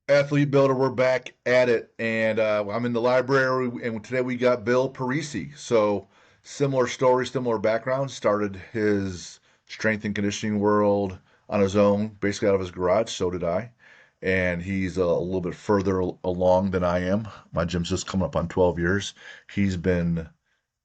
Athlete Builder, we're back at it, and I'm in the library, and today we got Bill Parisi. So similar story, similar background. Started his strength and conditioning world on his own, basically out of his garage. So did I, and he's a little bit further along than I am. My gym's just coming up on 12 years. He's been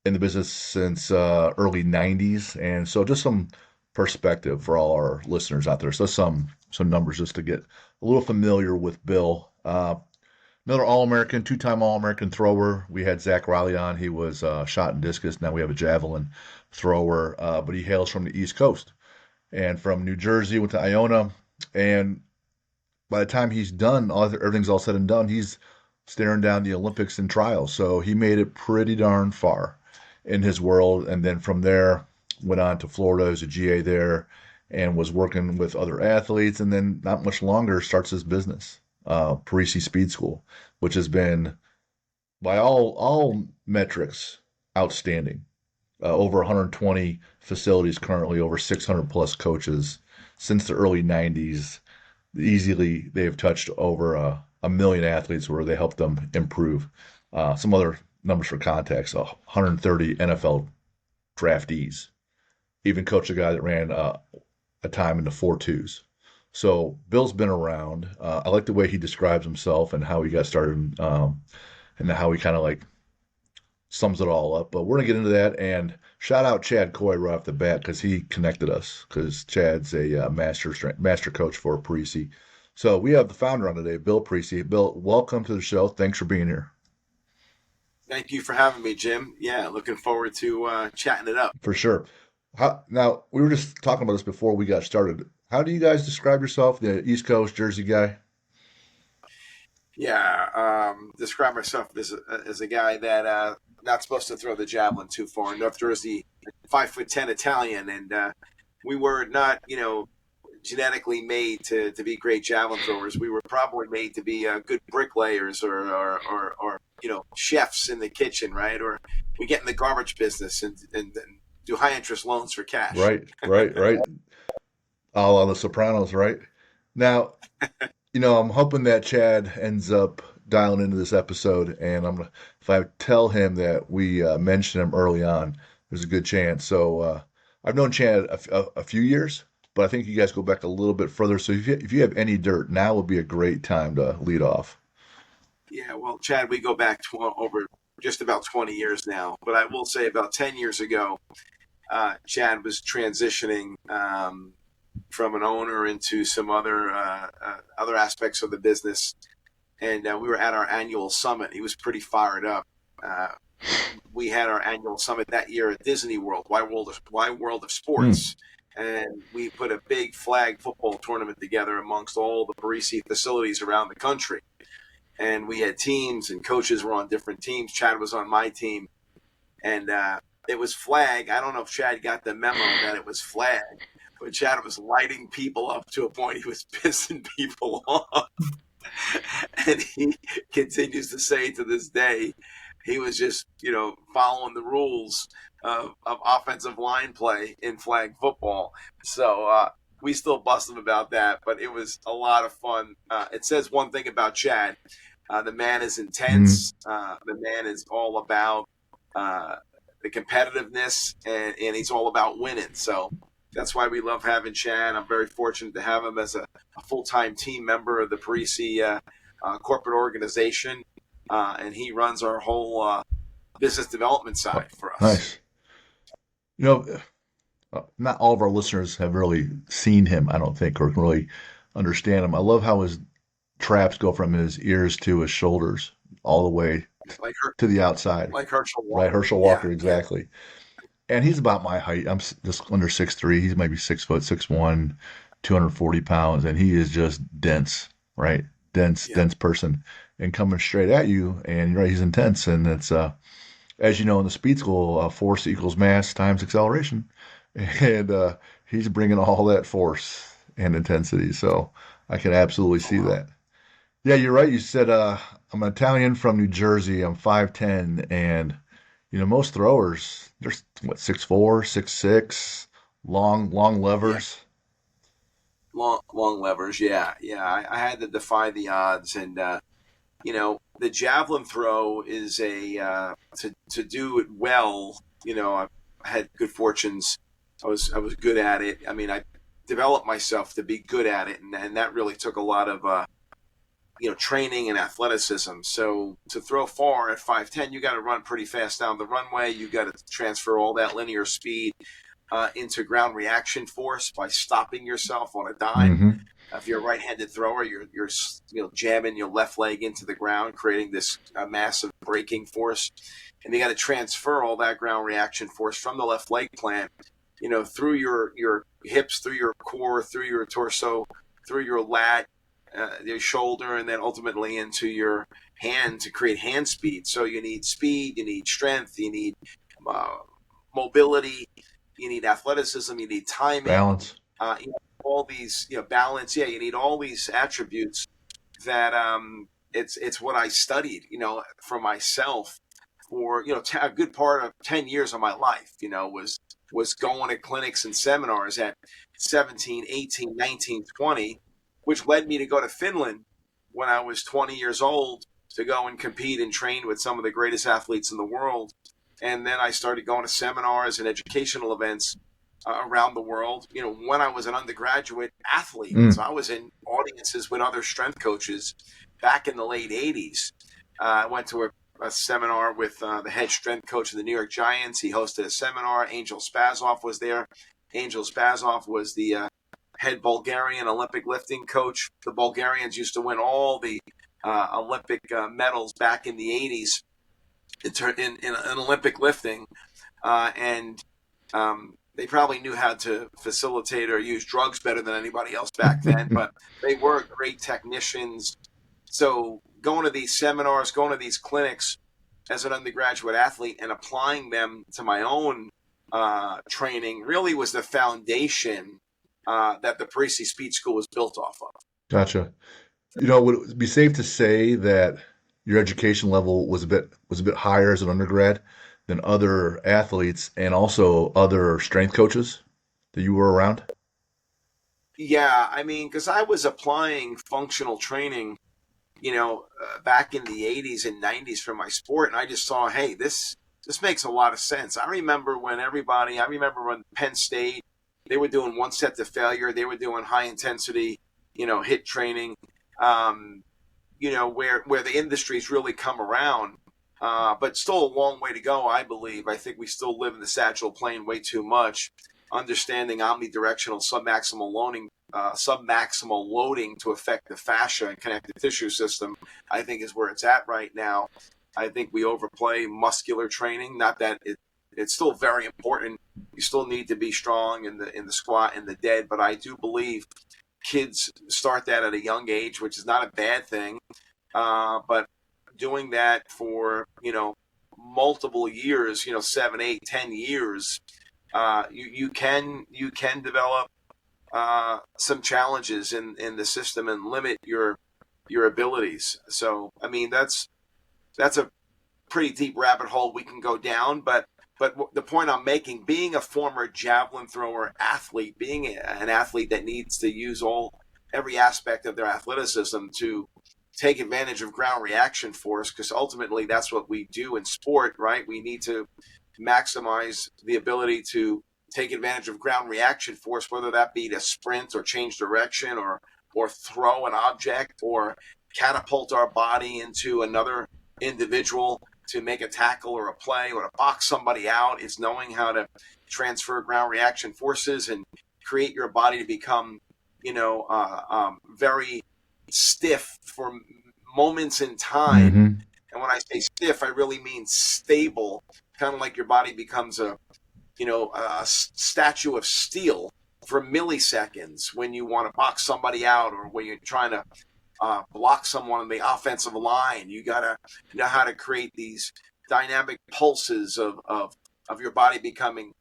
in the business since early 90s, and so just some perspective for all our listeners out there. So some numbers just to get a little familiar with Bill. Another All-American, two-time All-American thrower. We had Zach Riley on. He was shot and discus. Now we have a javelin thrower, but he hails from the East Coast and from New Jersey. Went to Iona, and by the time he's done, everything's all said and done, he's staring down the Olympics and trials. So he made it pretty darn far in his world, and then from there went on to Florida as a GA there, and was working with other athletes, and then not much longer starts his business, Parisi Speed School, which has been by all metrics outstanding. Over 120 facilities currently, over 600 plus coaches since the early 90s. Easily, they have touched over a million athletes where they helped them improve. Some other numbers for context: 130 NFL draftees. Even coached a guy that ran a time in the 4.2s. So Bill's been around. I like the way he describes himself and how he got started, and how he kind of like sums it all up. But we're gonna get into that. And shout out Chad Coy right off the bat because he connected us. Because Chad's a master coach for Parisi. So we have the founder on today, Bill Parisi. Bill, welcome to the show. Thanks for being here. Thank you for having me, Jim. Yeah, looking forward to chatting it up. For sure. Now we were just talking about this before we got started. How do you guys describe yourself? The East Coast Jersey guy. Yeah, describe myself as a guy that not supposed to throw the javelin too far. North Jersey, 5'10" Italian, and we were not, genetically made to be great javelin throwers. We were probably made to be good bricklayers or chefs in the kitchen, right? Or we get in the garbage business and do high interest loans for cash. Right, right, right. All on The Sopranos, right? Now, I'm hoping that Chad ends up dialing into this episode, and if I tell him that we mentioned him early on, there's a good chance. So I've known Chad a few years, but I think you guys go back a little bit further. So if you have any dirt, now would be a great time to lead off. Yeah, well, Chad, we go back over just about 20 years now. But I will say about 10 years ago, Chad was transitioning from an owner into some other aspects of the business. And we were at our annual summit. He was pretty fired up. Uh, we had our annual summit that year at Disney World, Wide World of Hmm. Sports. And we put a big flag football tournament together amongst all the Parisi facilities around the country. And we had teams and coaches were on different teams. Chad was on my team. And it was flag. I don't know if Chad got the memo that it was flag, but Chad was lighting people up to a point he was pissing people off. And he continues to say to this day, he was just, following the rules of offensive line play in flag football. So we still bust him about that, but it was a lot of fun. It says one thing about Chad. The man is Hmm. intense. The man is all about the competitiveness, and he's all about winning. So that's why we love having Chad. I'm very fortunate to have him as a full-time team member of the Parisi corporate organization, and he runs our whole business development side for us. Nice. You know, not all of our listeners have really seen him, I don't think, or can really understand him. I love how his traps go from his ears to his shoulders all the way Like to the outside. like Herschel Right, Walker. Herschel Yeah, Walker, yeah, exactly. And he's about my height. I'm just under 6'3". He's maybe 6 foot, 6'1", 240 pounds, and he is just dense, right? Dense, yeah. dense person, and coming straight at you. And you're right, he's intense, and it's as you know in the speed school, force equals mass times acceleration, and he's bringing all that force and intensity. So I can absolutely Oh see wow. that. Yeah, you're right. You said I'm Italian from New Jersey. I'm 5'10", and most throwers they're what 6'4", 6'6", long Yeah. levers. long levers. Yeah, yeah. I had to defy the odds, and the javelin throw is to do it well. I had good fortunes. I was good at it. I mean, I developed myself to be good at it, and that really took a lot of training and athleticism. So to throw far at 5'10", you got to run pretty fast down the runway. You got to transfer all that linear speed into ground reaction force by stopping yourself on a dime. Mm-hmm. If you're a right-handed thrower, you're jamming your left leg into the ground, creating this massive braking force, and you got to transfer all that ground reaction force from the left leg plant, through your hips, through your core, through your torso, through your lat, your shoulder, and then ultimately into your hand to create hand speed. So you need speed, you need strength, you need uh, mobility, you need athleticism, you need timing, Balance. all these, balance. Yeah, you need all these attributes that it's what I studied, for myself for a good part of 10 years of my life. Was going to clinics and seminars at 17, 18, 19, 20, which led me to go to Finland when I was 20 years old to go and compete and train with some of the greatest athletes in the world. And then I started going to seminars and educational events around the world, when I was an undergraduate athlete. So Mm. I was in audiences with other strength coaches back in the late 80s. I went to a seminar with the head strength coach of the New York Giants. He hosted a seminar. Angel Spazov was there. Angel Spazov was the head Bulgarian Olympic lifting coach. The Bulgarians used to win all the Olympic medals back in the 80s in Olympic lifting. And they probably knew how to facilitate or use drugs better than anybody else back then, but they were great technicians. So going to these seminars, going to these clinics as an undergraduate athlete and applying them to my own training really was the foundation that the Parisi Speed School was built off of. Gotcha. Would it be safe to say that your education level was a bit higher as an undergrad than other athletes and also other strength coaches that you were around? Yeah, I mean, because I was applying functional training, back in the 80s and 90s for my sport, and I just saw, hey, this makes a lot of sense. I remember when Penn State, they were doing one set to failure, they were doing high intensity, hit training, where the industry's really come around. But still a long way to go, I believe. I think we still live in the sagittal plane way too much. Understanding omnidirectional submaximal loading to affect the fascia and connective tissue system, I think is where it's at right now. I think we overplay muscular training. Not that it's still very important. You still need to be strong in the squat and the dead, but I do believe kids start that at a young age, which is not a bad thing. But doing that for multiple years, 7, 8, 10 years, you can develop some challenges in the system and limit your abilities. So I mean that's a pretty deep rabbit hole we can go down, but the point I'm making, being a former javelin thrower athlete, being an athlete that needs to use every aspect of their athleticism to take advantage of ground reaction force, because ultimately that's what we do in sport, right? We need to maximize the ability to take advantage of ground reaction force, whether that be to sprint or change direction or throw an object or catapult our body into another individual to make a tackle or a play or to box somebody out. It's knowing how to transfer ground reaction forces and create your body to become, very stiff for moments in time. Mm-hmm. And when I say stiff, I really mean stable, kind of like your body becomes a statue of steel for milliseconds when you want to box somebody out or when you're trying to block someone on the offensive line. You got to know how to create these dynamic pulses of your body becoming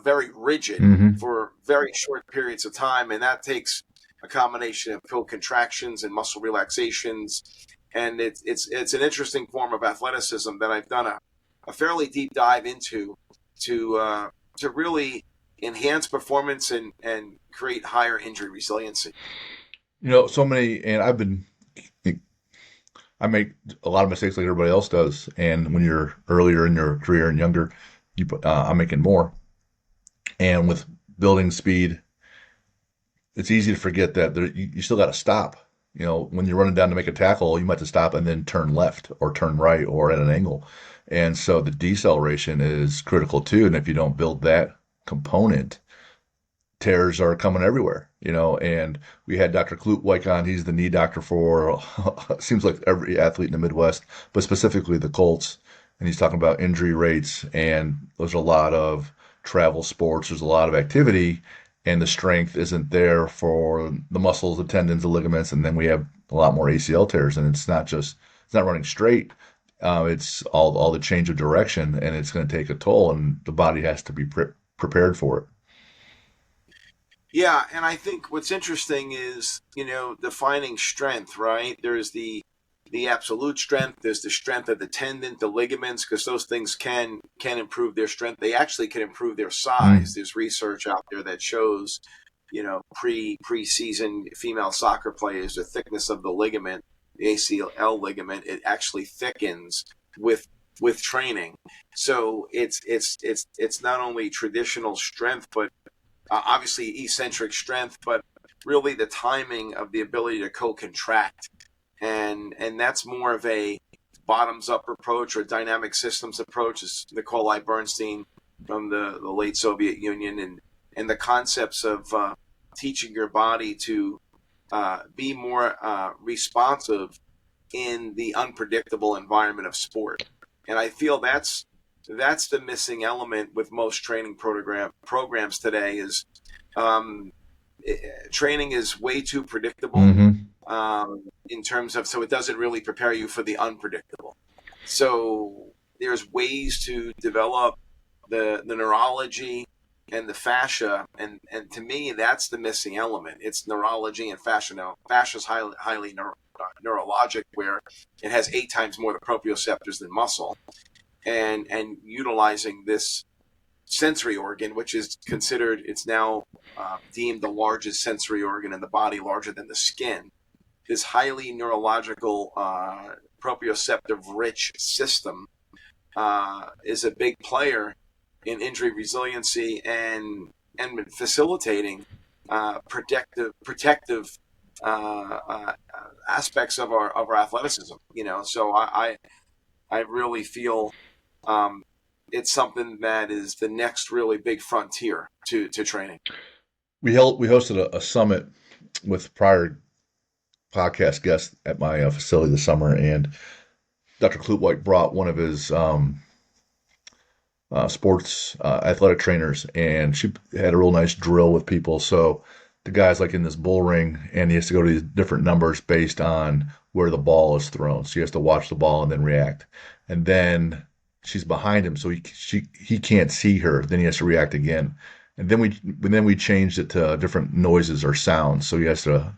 very rigid Mm-hmm. for very short periods of time. And that takes a combination of full contractions and muscle relaxations. And it's an interesting form of athleticism that I've done a fairly deep dive into to really enhance performance and create higher injury resiliency. So many, and I make a lot of mistakes like everybody else does. And when you're earlier in your career and younger, I'm making more. And with building speed, it's easy to forget that you still got to stop. When you're running down to make a tackle, you might have to stop and then turn left or turn right or at an angle. And so the deceleration is critical too. And if you don't build that component, tears are coming everywhere, and we had Dr. Klutwijk on. He's the knee doctor for seems like every athlete in the Midwest, but specifically the Colts. And he's talking about injury rates, and there's a lot of travel sports, there's a lot of activity, and the strength isn't there for the muscles, the tendons, the ligaments, and then we have a lot more ACL tears, and it's not running straight. It's all the change of direction, and it's going to take a toll, and the body has to be prepared for it. Yeah, and I think what's interesting is, defining strength, right? There's the absolute strength, there's the strength of the tendon, the ligaments, because those things can improve their strength. They actually can improve their size. Mm. There's research out there that shows, preseason female soccer players, the thickness of the ligament, the ACL ligament, it actually thickens with training. So it's not only traditional strength, but obviously eccentric strength, but really the timing of the ability to co-contract, and that's more of a bottoms up approach or dynamic systems approach, as Nikolai Bernstein from the late Soviet Union, and the concepts of teaching your body to be more responsive in the unpredictable environment of sport. And I feel that's the missing element with most training programs today is um, training is way too predictable Hmm. in terms of, so it doesn't really prepare you for the unpredictable. So there's ways to develop the neurology and the fascia, and to me that's the missing element. It's neurology and fascia. Now fascia is highly neurologic, where it has 8 times more the proprioceptors than muscle, and utilizing this sensory organ, which is considered, it's now deemed the largest sensory organ in the body, larger than the skin. This highly neurological, proprioceptive rich system is a big player in injury resiliency and facilitating protective aspects of our athleticism. So I really feel um, it's something that is the next really big frontier to training. We hosted a summit with prior podcast guests at my facility this summer, and Dr. Klutwijk brought one of his sports athletic trainers, and she had a real nice drill with people. So the guy's like in this bull ring, and he has to go to these different numbers based on where the ball is thrown. So he has to watch the ball and then react. And then she's behind him, so he can't see her. Then he has to react again. And then we changed it to different noises or sounds. So he has to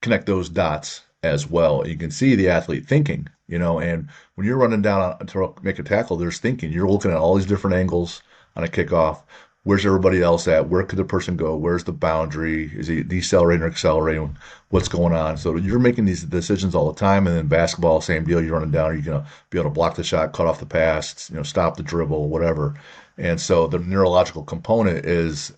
connect those dots as well. You can see the athlete thinking, and when you're running down to make a tackle, there's thinking. You're looking at all these different angles on a kickoff. Where's everybody else at? Where could the person go? Where's the boundary? Is he decelerating or accelerating? What's going on? So you're making these decisions all the time. And then basketball, same deal. You're running down. Are you going to be able to block the shot, cut off the pass, stop the dribble, whatever? And so the neurological component is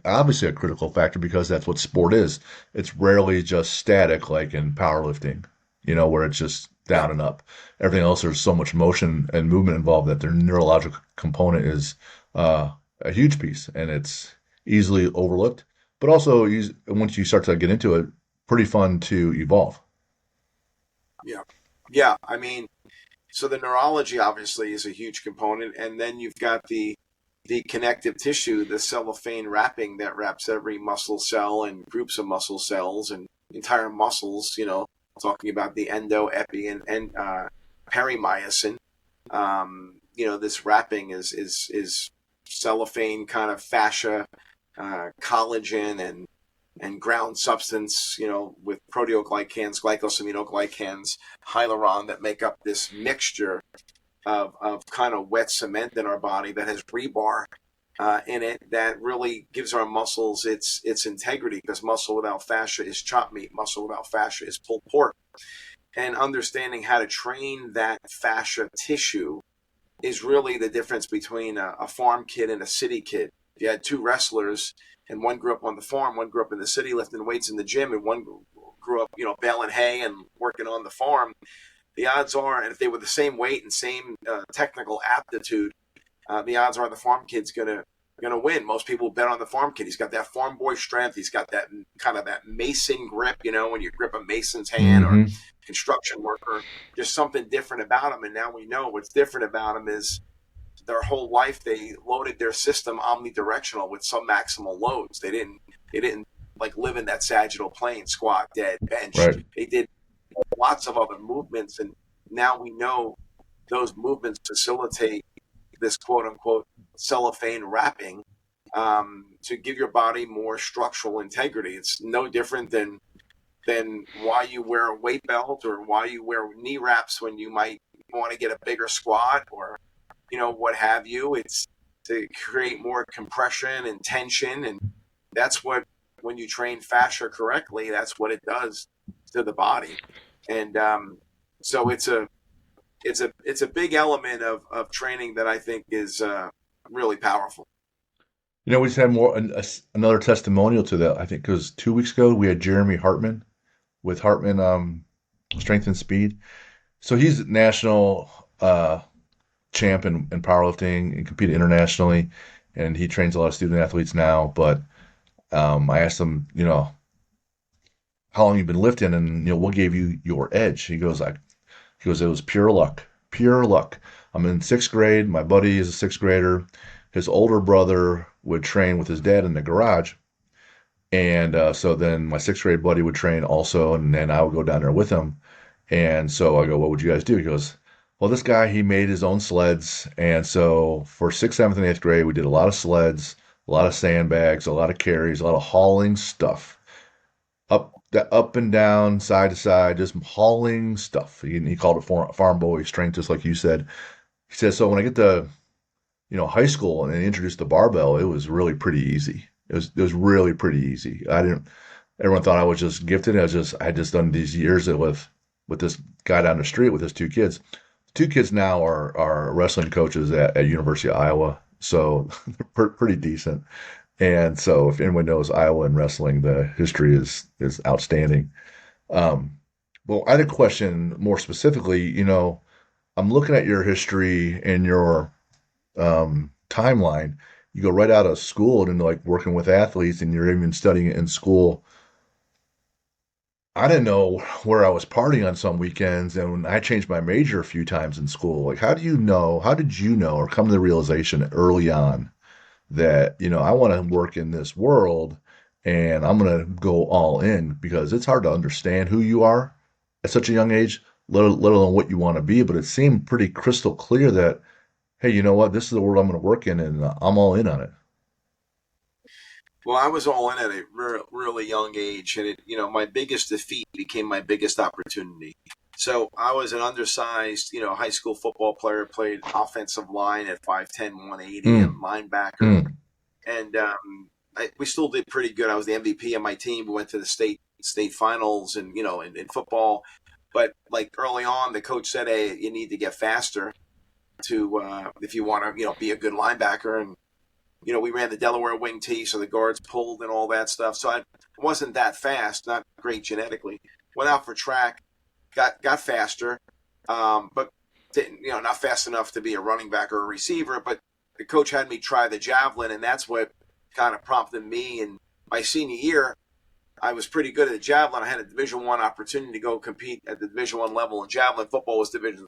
obviously a critical factor because that's what sport is. It's rarely just static like in powerlifting, where it's just Yeah, down and up. Everything else, there's so much motion and movement involved that their neurological component is a huge piece, and it's easily overlooked. But also, once you start to get into it, pretty fun to evolve. yeah, yeah. I mean, so the neurology obviously is a huge component, and then you've got the connective tissue, the cellophane wrapping that wraps every muscle cell and groups of muscle cells and entire muscles. Talking about the endo, epi, and perimyosin. This wrapping is cellophane, kind of fascia, collagen, and ground substance, with proteoglycans, glycosaminoglycans, hyaluron, that make up this mixture of kind of wet cement in our body that has rebar in it that really gives our muscles its integrity, because muscle without fascia is chopped meat, muscle without fascia is pulled pork. And understanding how to train that fascia tissue is really the difference between a farm kid and a city kid. If you had two wrestlers and one grew up on the farm, one grew up in the city lifting weights in the gym, and one grew up, baling hay and working on the farm, the odds are, and if they were the same weight and same technical aptitude, the odds are the farm kid's gonna win. Most people bet on the farm kid. He's got that farm boy strength. He's got that kind of that mason grip, when you grip a mason's hand or Mm-hmm. construction worker. Just something different about him. And now we know what's different about him is their whole life they loaded their system omnidirectional with some maximal loads. They didn't like live in that sagittal plane, squat, dead, bench. Right. They did lots of other movements, and now we know those movements facilitate this quote unquote cellophane wrapping, to give your body more structural integrity. It's no different than why you wear a weight belt or why you wear knee wraps when you might want to get a bigger squat, or what have you. It's to create more compression and tension, and that's what, when you train fascia correctly, that's what it does to the body. And so it's a big element of training that I think is really powerful. We just had another testimonial to that. I think it was 2 weeks ago. We had Jeremy Hartman with Hartman Strength and Speed. So he's national champ in powerlifting and competed internationally, and he trains a lot of student athletes now. But I asked him, how long you've been lifting, and what gave you your edge. He goes, it was pure luck, pure luck. I'm in sixth grade. My buddy is a sixth grader. His older brother would train with his dad in the garage, and so then my sixth grade buddy would train also, and then I would go down there with him. And so I go, what would you guys do? He goes, well, this guy, he made his own sleds. And so for sixth, seventh, and eighth grade, we did a lot of sleds, a lot of sandbags, a lot of carries, a lot of hauling stuff. Up and down, side to side, just hauling stuff. He called it farm boy strength, just like you said. He said, so when I get to, high school and they introduced the barbell, it was really pretty easy. It was really pretty easy. Everyone thought I was just gifted. I had just done these years with this guy down the street with his two kids. Two kids now are wrestling coaches at University of Iowa, so they're pretty decent. And so, if anyone knows Iowa and wrestling, the history is outstanding. Um, well, I had a question more specifically. I'm looking at your history and your timeline. You go right out of school and into like working with athletes, and you're even studying it in school. I didn't know where I was partying on some weekends, and I changed my major a few times in school. Like, how did you know, or come to the realization early on that, I want to work in this world and I'm going to go all in, because it's hard to understand who you are at such a young age, let alone what you want to be. But it seemed pretty crystal clear that, hey, you know what? This is the world I'm going to work in, and I'm all in on it. Well, I was all in at a really young age, and my biggest defeat became my biggest opportunity. So I was an undersized, high school football player, played offensive line at 5'10", 180, and Mm, linebacker. mm, And we still did pretty good. I was the MVP of my team. We went to the state finals, and in football. But like early on, the coach said, "Hey, you need to get faster to if you want to, be a good linebacker." And we ran the Delaware wing tee, so the guards pulled and all that stuff. So I wasn't that fast, not great genetically. Went out for track, got faster, but didn't, not fast enough to be a running back or a receiver. But the coach had me try the javelin, and that's what kind of prompted me. And my senior year, I was pretty good at the javelin. I had a Division I opportunity to go compete at the Division I level in javelin. Football was Division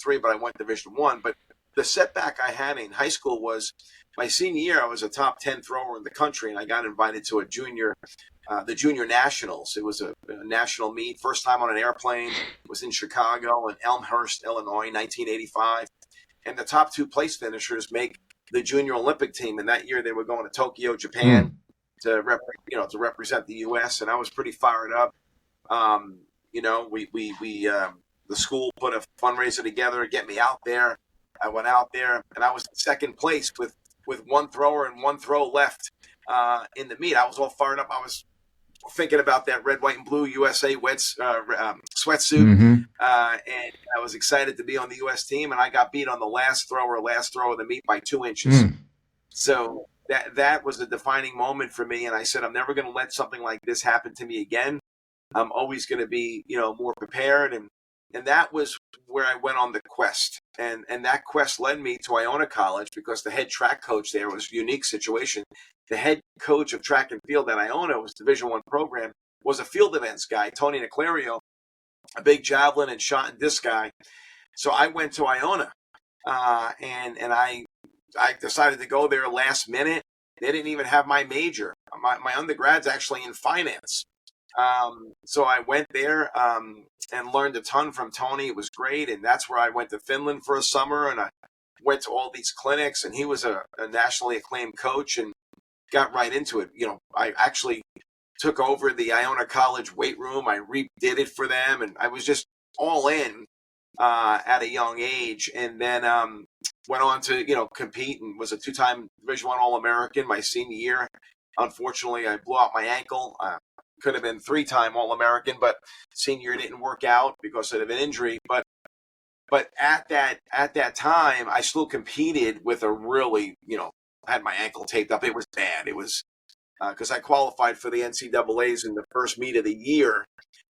III, but I went Division I. But the setback I had in high school was my senior year. I was a top 10 thrower in the country, and I got invited to the junior nationals. It was a national meet. First time on an airplane. It was in Chicago and Elmhurst, Illinois, 1985. And the top two place finishers make the junior Olympic team. And that year they were going to Tokyo, Japan, mm. to represent the U.S. And I was pretty fired up. The school put a fundraiser together to get me out there. I went out there, and I was in second place with with one thrower and one throw left in the meet. I was all fired up. I was thinking about that red, white, and blue USA sweatsuit, Mm-hmm. and I was excited to be on the U.S. team. And I got beat on the last throw of the meet by 2 inches. Mm. So that was a defining moment for me. And I said, I'm never going to let something like this happen to me again. I'm always going to be, more prepared. And that was where I went on the quest. And that quest led me to Iona College because the head track coach there was a unique situation. The head coach of track and field at Iona was Division I program, was a field events guy, Tony Niclario, a big javelin and shot and disc guy. So I went to Iona, and I decided to go there last minute. They didn't even have my major. My undergrad's actually in finance. So I went there and learned a ton from Tony. It was great. And that's where I went to Finland for a summer, and I went to all these clinics, and he was a nationally acclaimed coach and got right into it. I actually took over the Iona College weight room. I redid it for them, and I was just all in at a young age. And then went on to, compete and was a 2-time Division I All-American my senior year. Unfortunately, I blew out my ankle. Could have been 3-time All-American, but senior didn't work out because of an injury. But at that time, I still competed with a really, I had my ankle taped up. It was bad. It was because I qualified for the NCAAs in the first meet of the year.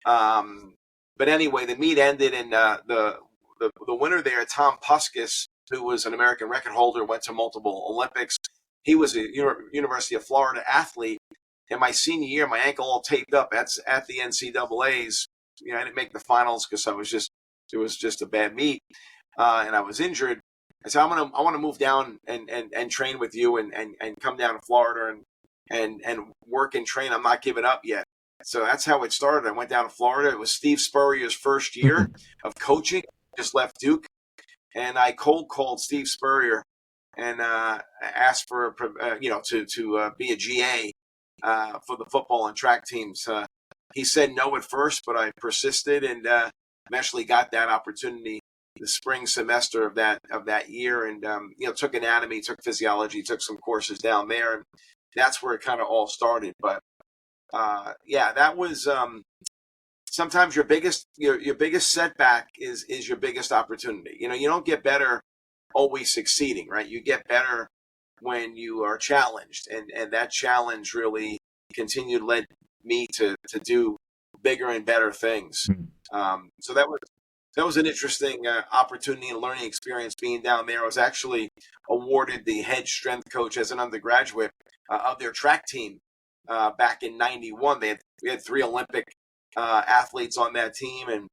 But anyway, the meet ended, and the winner there, Tom Puskis, who was an American record holder, went to multiple Olympics. He was a University of Florida athlete. In my senior year, my ankle all taped up at the NCAAs. I didn't make the finals because it was just a bad meet, and I was injured. I said, I want to move down and train with you and come down to Florida and work and train. I'm not giving up yet. So that's how it started. I went down to Florida. It was Steve Spurrier's first year of coaching. Just left Duke, and I cold called Steve Spurrier and asked for to be a GA for the football and track teams. He said no at first, but I persisted and eventually got that opportunity the spring semester of that year, and took anatomy, took physiology, took some courses down there, and that's where it kind of all started. But that was sometimes your biggest setback is your biggest opportunity. You don't get better always succeeding, right? You get better when you are challenged, and that challenge really led me to do bigger and better things. So that was an interesting opportunity and learning experience being down there. I was actually awarded the head strength coach as an undergraduate of their track team back in '91. We had 3 Olympic athletes on that team, and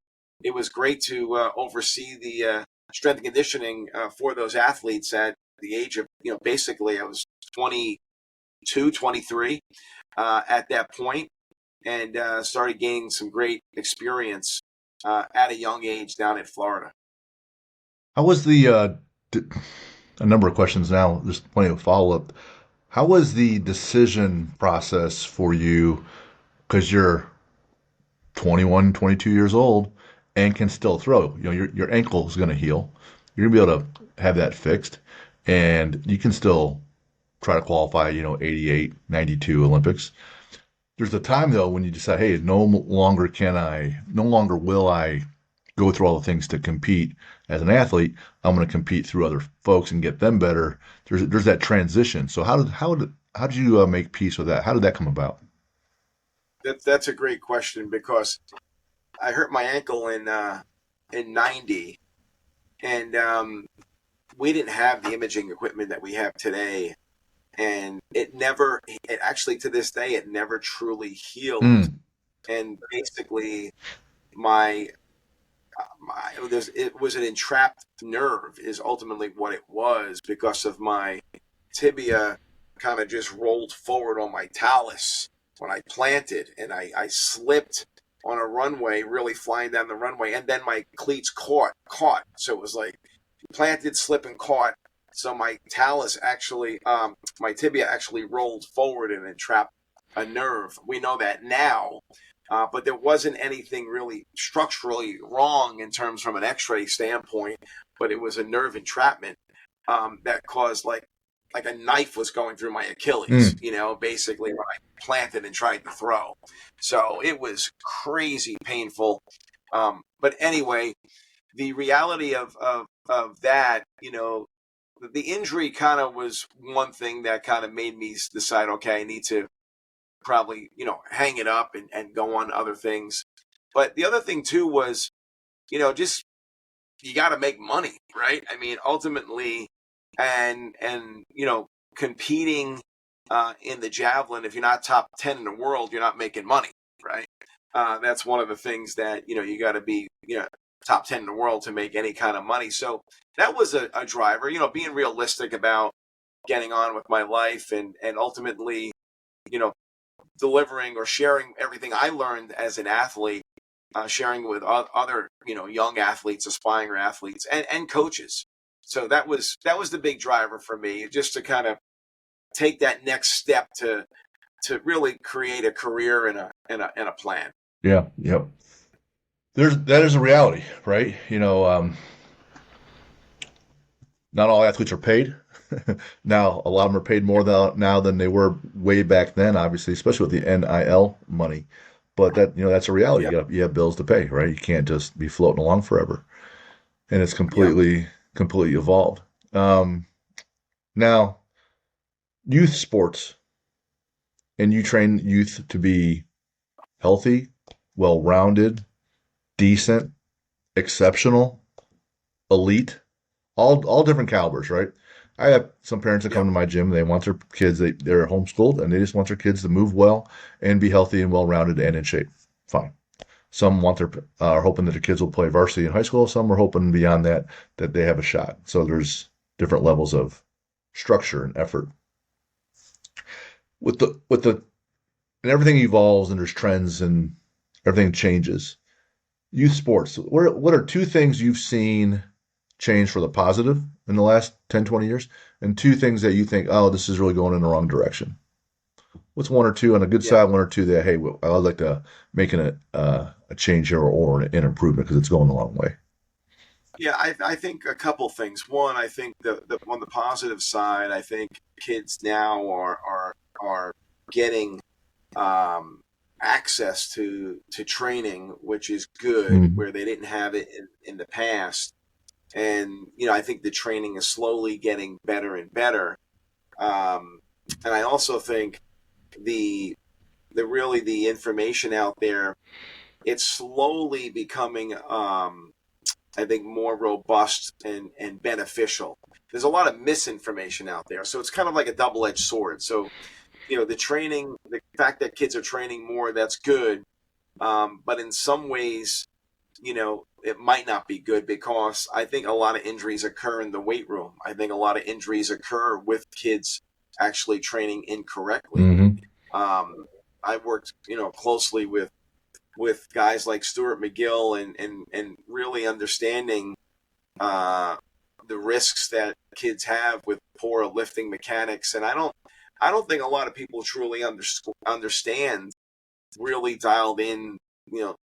it was great to oversee the strength and conditioning for those athletes at the age of, basically I was 22, 23 at that point, and started gaining some great experience at a young age down in Florida. How was a number of questions now, there's plenty of follow-up. How was the decision process for you? Because you're 21, 22 years old and can still throw. Your ankle is going to heal. You're going to be able to have that fixed, and you can still try to qualify, 88, 92 Olympics. There's a time though when you decide, hey, no longer will I go through all the things to compete as an athlete. I'm going to compete through other folks and get them better. There's that transition. So how did you make peace with that? How did that come about? That's a great question, because I hurt my ankle in '90, and we didn't have the imaging equipment that we have today, and it actually to this day it never truly healed. And basically it was an entrapped nerve is ultimately what it was, because of my tibia kind of just rolled forward on my talus when I planted, and I slipped on a runway, really flying down the runway, and then my cleats caught. So it was like planted, slip, and caught. So my talus actually, my tibia actually rolled forward and entrapped a nerve. We know that now, but there wasn't anything really structurally wrong in terms from an X-ray standpoint, but it was a nerve entrapment that caused like like a knife was going through my Achilles, Mm. basically when I planted and tried to throw. So it was crazy painful. But anyway, the reality of that, the injury kind of was one thing that kind of made me decide, okay, I need to probably, hang it up and go on to other things. But the other thing too was, just you got to make money, right? I mean, ultimately, and competing in the javelin, if you're not top 10 in the world, you're not making money, right? That's one of the things that you got to be, top 10 in the world to make any kind of money. So that was a driver, being realistic about getting on with my life and ultimately, you know, delivering or sharing everything I learned as an athlete, sharing with other young athletes, aspiring athletes, and coaches. So that was the big driver for me, just to kind of take that next step to really create a career and a plan. Yeah. Yep. That is a reality, right? Not all athletes are paid. Now, a lot of them are paid more now than they were way back then, obviously, especially with the NIL money. But that's a reality. Yeah, You have bills to pay, right? You can't just be floating along forever. And it's yeah, completely evolved. Um, Now, youth sports, and you train youth to be healthy, well-rounded, decent, exceptional, elite, all different calibers, right? I have some parents that yeah, come to my gym. They want their kids. They're homeschooled and they just want their kids to move well and be healthy and well-rounded and in shape. Fine. Some are hoping that their kids will play varsity in high school. Some are hoping beyond that they have a shot. So there's different levels of structure and effort. With the and everything evolves and there's trends and everything changes. Youth sports. What are two things you've seen change for the positive in the last 10, 20 years? And two things that you think, oh, this is really going in the wrong direction? What's one or two on a good yeah. side, one or two that, hey, well, I'd like to make a change here or an improvement because it's going the wrong way? Yeah, I think a couple things. One, I think the on the positive side, I think kids now are getting um, access to training, which is good, Mm-hmm. where they didn't have it in the past. And I think the training is slowly getting better and better. Um, and I also think the the information out there, it's slowly becoming I think more robust and beneficial. There's a lot of misinformation out there, so it's kind of like a double-edged sword. So the training, the fact that kids are training more, that's good. But in some ways, it might not be good, because I think a lot of injuries occur in the weight room. I think a lot of injuries occur with kids actually training incorrectly. Mm-hmm. Um, I worked, closely with guys like Stuart McGill and really understanding uh, the risks that kids have with poor lifting mechanics. And I don't think a lot of people truly understand really dialed in,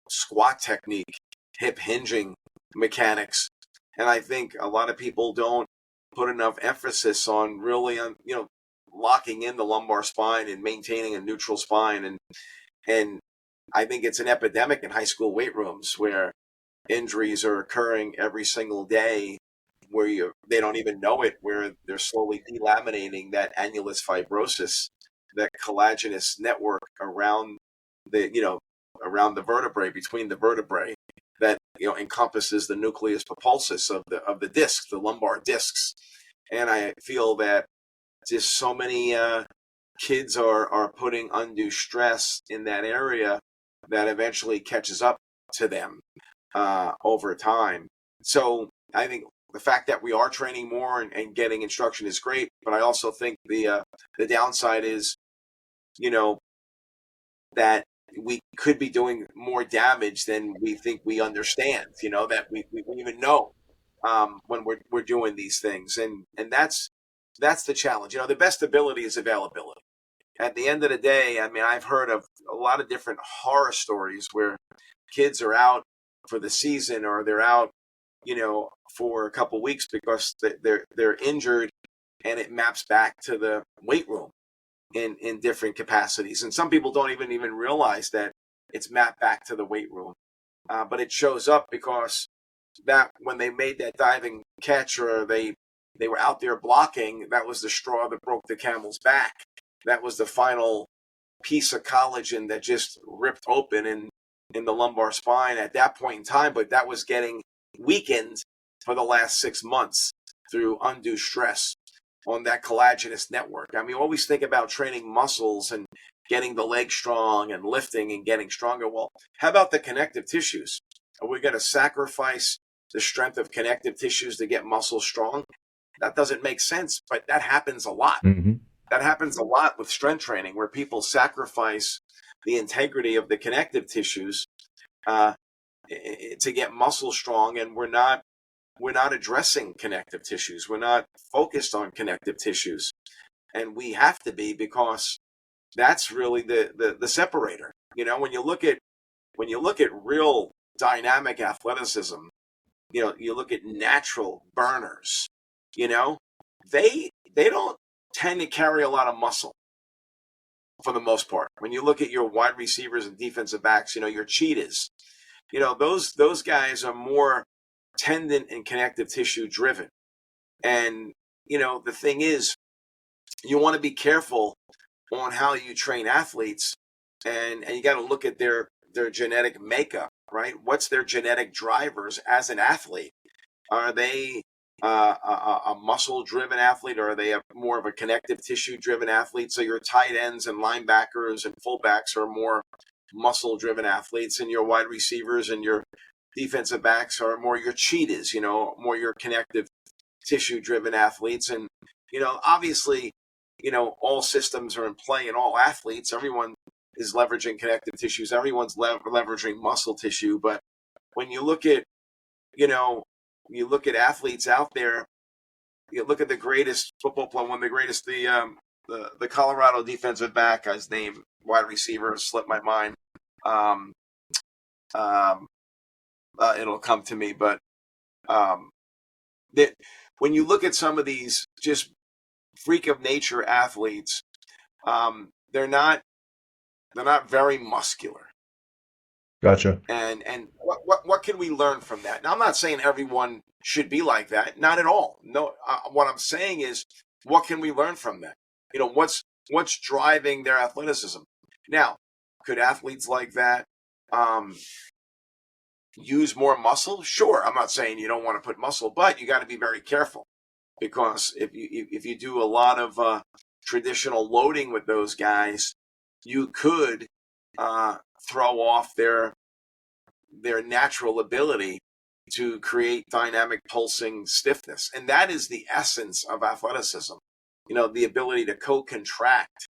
squat technique, hip hinging mechanics. And I think a lot of people don't put enough emphasis on really locking in the lumbar spine and maintaining a neutral spine. And I think it's an epidemic in high school weight rooms where injuries are occurring every single day, where they don't even know it, where they're slowly delaminating that annulus fibrosis, that collagenous network the around the vertebrae, between the vertebrae, that encompasses the nucleus pulposus of the disc, the lumbar discs. And I feel that just so many kids are putting undue stress in that area that eventually catches up to them over time. So I think the fact that we are training more and getting instruction is great, but I also think the downside is, you know, that we could be doing more damage than we think we understand. That we even know when we're doing these things, and that's the challenge. The best ability is availability. At the end of the day, I mean, I've heard of a lot of different horror stories where kids are out for the season, or they're out, for a couple weeks because they're injured, and it maps back to the weight room in different capacities. And some people don't even realize that it's mapped back to the weight room. But it shows up because that when they made that diving catch, or they were out there blocking, that was the straw that broke the camel's back. That was the final piece of collagen that just ripped open in the lumbar spine at that point in time. But that was getting weakened for the last 6 months through undue stress on that collagenous network. I mean, always think about training muscles and getting the leg strong and lifting and getting stronger. Well, how about the connective tissues? Are we going to sacrifice the strength of connective tissues to get muscles strong? That doesn't make sense, but that happens a lot. Mm-hmm. That happens a lot with strength training, where people sacrifice the integrity of the connective tissues to get muscle strong, and we're not addressing connective tissues. We're not focused on connective tissues, and we have to be, because that's really the separator. You know, when you look at real dynamic athleticism, you know, you look at natural burners, you know, they don't tend to carry a lot of muscle for the most part. When you look at your wide receivers and defensive backs, you know, your cheetahs, you know, those guys are more tendon and connective tissue driven. And, you know, the thing is, you want to be careful on how you train athletes, and you got to look at their genetic makeup, right? What's their genetic drivers as an athlete? Are they a muscle-driven athlete, or are they more of a connective tissue-driven athlete? So your tight ends and linebackers and fullbacks are more muscle-driven athletes, and your wide receivers and your defensive backs are more your cheetahs, you know, more your connective tissue-driven athletes. And, you know, obviously, you know, all systems are in play in all athletes. Everyone is leveraging connective tissues. Everyone's leveraging muscle tissue. But when you look at, you know, you look at athletes out there, you look at the greatest football player, one of the greatest, the Colorado defensive back, his name, wide receiver, slipped my mind. It'll come to me. But that when you look at some of these just freak of nature athletes, they're not very muscular. Gotcha. And what can we learn from that? Now, I'm not saying everyone should be like that, not at all. No, what I'm saying is, what can we learn from that? You know, what's driving their athleticism? Now, could athletes like that use more muscle? Sure, I'm not saying you don't want to put muscle, but you got to be very careful, because if you do a lot of traditional loading with those guys, you could throw off their natural ability to create dynamic pulsing stiffness. And that is the essence of athleticism. You know, the ability to co-contract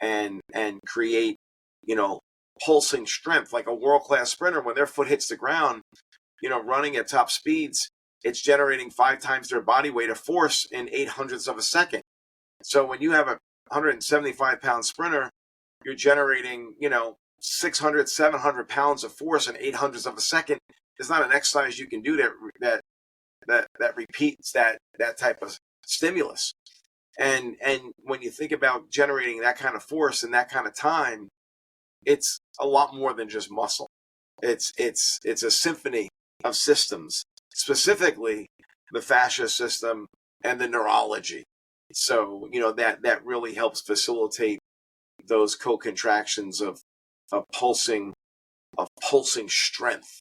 and create, you know, pulsing strength. Like a world-class sprinter, when their foot hits the ground, you know, running at top speeds, it's generating 5 times their body weight of force in 0.08 of a second. So when you have a 175-pound sprinter, you're generating, you know, 600, 700 pounds of force in 0.08 of a second. There's not an exercise you can do that repeats that type of stimulus. And when you think about generating that kind of force in that kind of time, it's a lot more than just muscle. It's a symphony of systems, specifically the fascia system and the neurology. So, you know, that really helps facilitate those co-contractions of pulsing strength.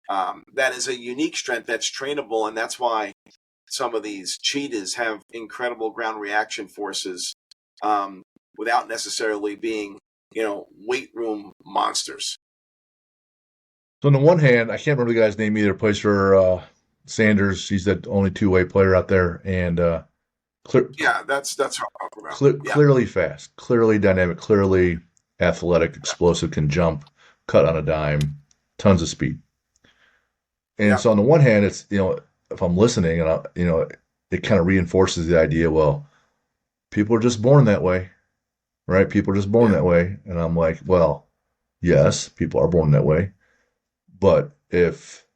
That is a unique strength that's trainable, and that's why some of these cheetahs have incredible ground reaction forces without necessarily being, you know, weight room monsters. So on the one hand, I can't remember the guy's name either. Plays for Sanders. He's the only two-way player out there, and Yeah, that's what I'm talking about. Yeah, clearly fast, clearly dynamic, clearly athletic, explosive, can jump, cut on a dime, tons of speed. And yeah, so on the one hand, it's, you know, if I'm listening, and you know, it kind of reinforces the idea. Well, people are just born that way, right? People are just born yeah, that way, and I'm like, well, yes, people are born that way, but if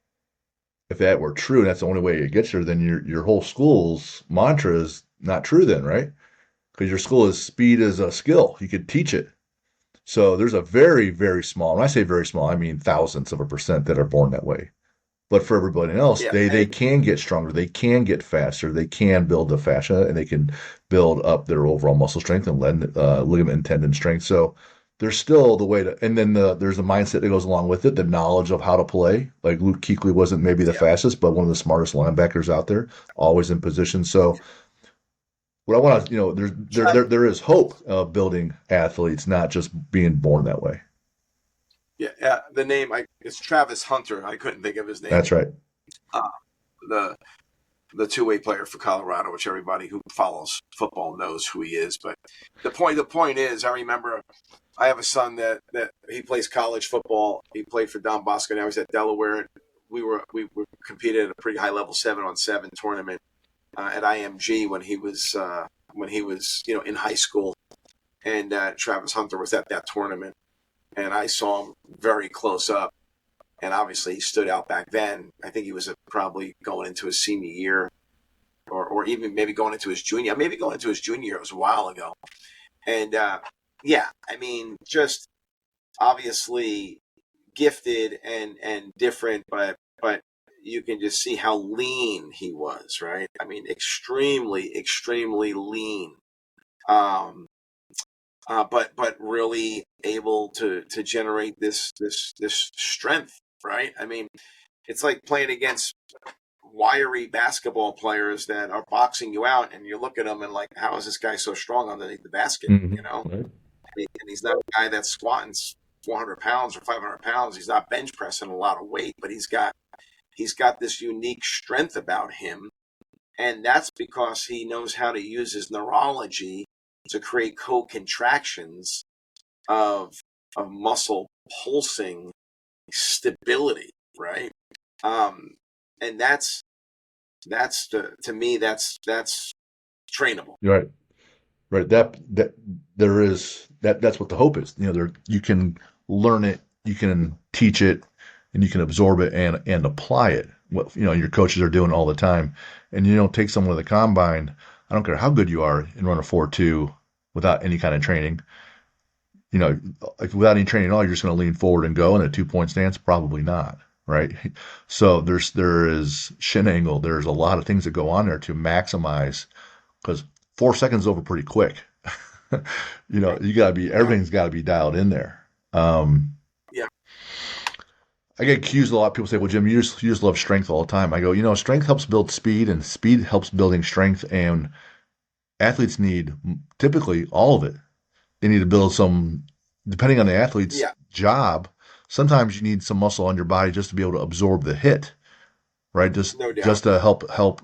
that were true, and that's the only way it gets there, then your whole school's mantra is not true then, right? Because your school is speed is a skill. You could teach it. So there's a very, very small, when I say very small, I mean thousandths of a percent that are born that way. But for everybody else, Yeah, they can get stronger, they can get faster, they can build the fascia, and they can build up their overall muscle strength and ligament and tendon strength. So there's still the way to, and then there's a mindset that goes along with it, the knowledge of how to play. Like Luke Kuechly wasn't maybe the yeah. fastest, but one of the smartest linebackers out there, always in position. So what I want to, there is hope of building athletes, not just being born that way. Yeah, the name it's Travis Hunter. I couldn't think of his name. That's right. Uh, the the two-way player for Colorado, which everybody who follows football knows who he is. But the point is, I remember I have a son that he plays college football. He played for Don Bosco. Now he's at Delaware. We competed at a pretty high level 7-on-7 tournament at IMG when he was in high school, and Travis Hunter was at that tournament, and I saw him very close up. And obviously, he stood out back then. I think he was probably going into his senior year, or even maybe going into his junior. Maybe going into his junior year. It was a while ago. And yeah, I mean, just obviously gifted and different, but you can just see how lean he was, right? I mean, extremely lean. Um, but really able to generate this strength, right? I mean, it's like playing against wiry basketball players that are boxing you out, and you look at them and like, how is this guy so strong underneath the basket? Mm-hmm. You know, Right. and he's not a guy that's squatting 400 pounds or 500 pounds. He's not bench pressing a lot of weight, but he's got this unique strength about him, and that's because he knows how to use his neurology to create co-contractions of muscle pulsing stability, right? Um, and to me that's trainable. You're right. Right. That there is that's what the hope is. There you can learn it, you can teach it, and you can absorb it and apply it. What your coaches are doing all the time. And take someone to the combine. I don't care how good you are and run a 4.2 without any kind of training. Like without any training at all, you're just going to lean forward and go in a 2 point stance. Probably not. Right. So there is shin angle. There's a lot of things that go on there to maximize because 4 seconds is over pretty quick. You got to be Yeah, everything's got to be dialed in there. Um, yeah, I get accused a lot. People say, "Well, Jim, you just love strength all the time." I go, strength helps build speed, and speed helps building strength. And athletes need typically all of it. They need to build some, depending on the athlete's yeah. job. Sometimes you need some muscle on your body just to be able to absorb the hit, right? Just No doubt. just to help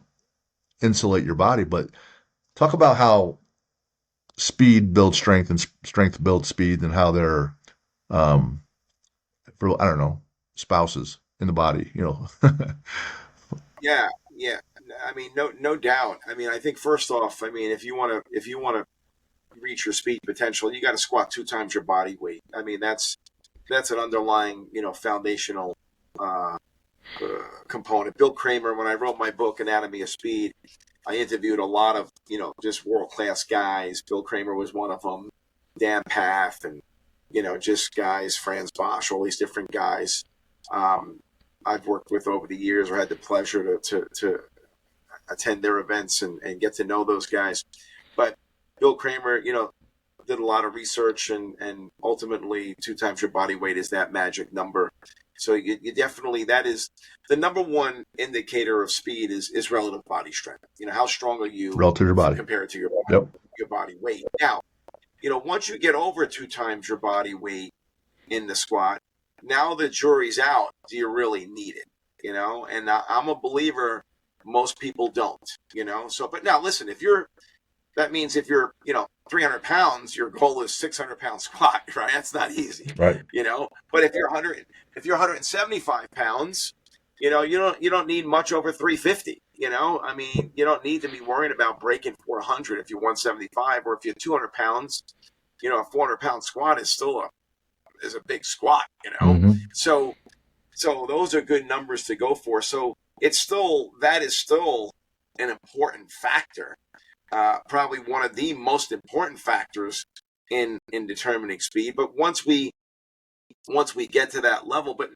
insulate your body. But talk about how speed builds strength and strength builds speed and how they're um for I don't know spouses in the body. Yeah, yeah. I mean, no doubt. I mean, I think first off, I mean, if you want to reach your speed potential, you got to squat 2 times your body weight. I mean, that's an underlying, foundational uh, component. Bill Kramer, when I wrote my book Anatomy of Speed, I interviewed a lot of just world class guys. Bill Kramer was one of them. Dan Path and just guys, Franz Bosch, all these different guys. Um, I've worked with over the years or had the pleasure to attend their events and get to know those guys. But Bill Kramer, did a lot of research and ultimately 2 times your body weight is that magic number. So you definitely, that is the number one indicator of speed is relative body strength. How strong are you Relative to your body. compared to Yep. your body weight? Now, once you get over 2 times your body weight in the squat, now the jury's out. Do you really need it? And I'm a believer most people don't, So, but now listen, that means if you're, 300 pounds, your goal is 600 pound squat, right? That's not easy, Right. But if you're 175 pounds, you don't need much over 350. I mean, you don't need to be worried about breaking 400 if you're 175, or if you're 200 pounds, a 400-pound squat is still a big squat. Mm-hmm. So those are good numbers to go for. So that is still an important factor. probably one of the most important factors in determining speed. But once we get to that level, but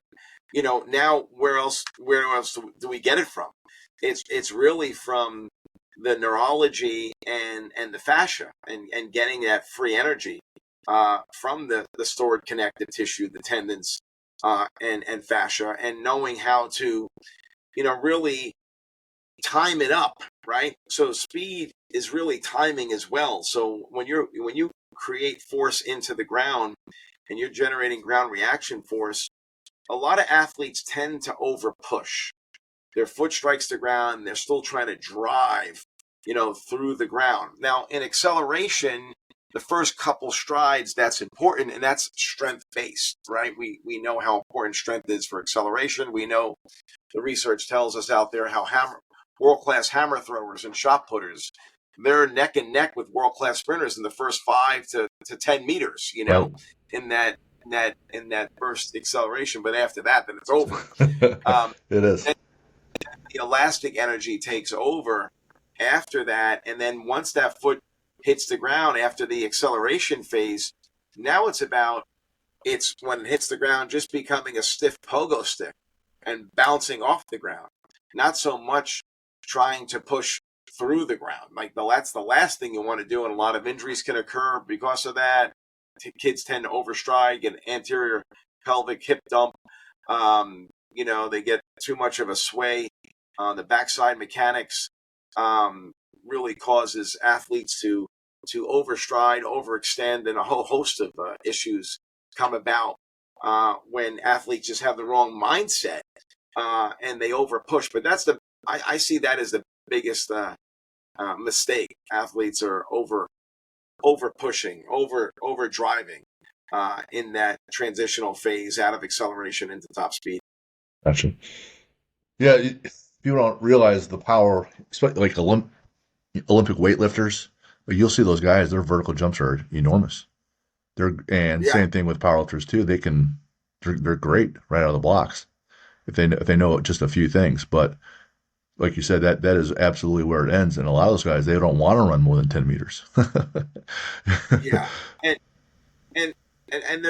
now where else do we get it from? It's really from the neurology and the fascia, and getting that free energy from the stored connective tissue, the tendons, and fascia, and knowing how to really time it up, right? So speed is really timing as well. So when you create force into the ground and you're generating ground reaction force, a lot of athletes tend to over push. Their foot strikes the ground, they're still trying to drive, through the ground. Now, in acceleration, the first couple strides, that's important, and that's strength based, right? We know how important strength is for acceleration. We know the research tells us out there how world class hammer throwers and shot putters, they're neck and neck with world class sprinters in the first 5 to 10 meters, Right. in that first acceleration. But after that, then it's over. Um, It is. and the elastic energy takes over after that, and then once that foot hits the ground after the acceleration phase, now it's when it hits the ground just becoming a stiff pogo stick and bouncing off the ground, not so much trying to push through the ground. Like that's the last thing you want to do, and a lot of injuries can occur because of that. Kids tend to overstride, get anterior pelvic hip dump. They get too much of a sway. The backside mechanics really causes athletes to overstride, overextend, and a whole host of issues come about when athletes just have the wrong mindset and they overpush. But I see that as the biggest mistake. Athletes are over pushing, over driving in that transitional phase out of acceleration into top speed. Gotcha. Yeah, people don't realize the power, especially like Olympic weightlifters. But you'll see those guys; their vertical jumps are enormous. And Yeah, same thing with powerlifters too. They're great right out of the blocks if they know just a few things. But like you said, that is absolutely where it ends. And a lot of those guys, they don't want to run more than 10 meters. yeah, and and and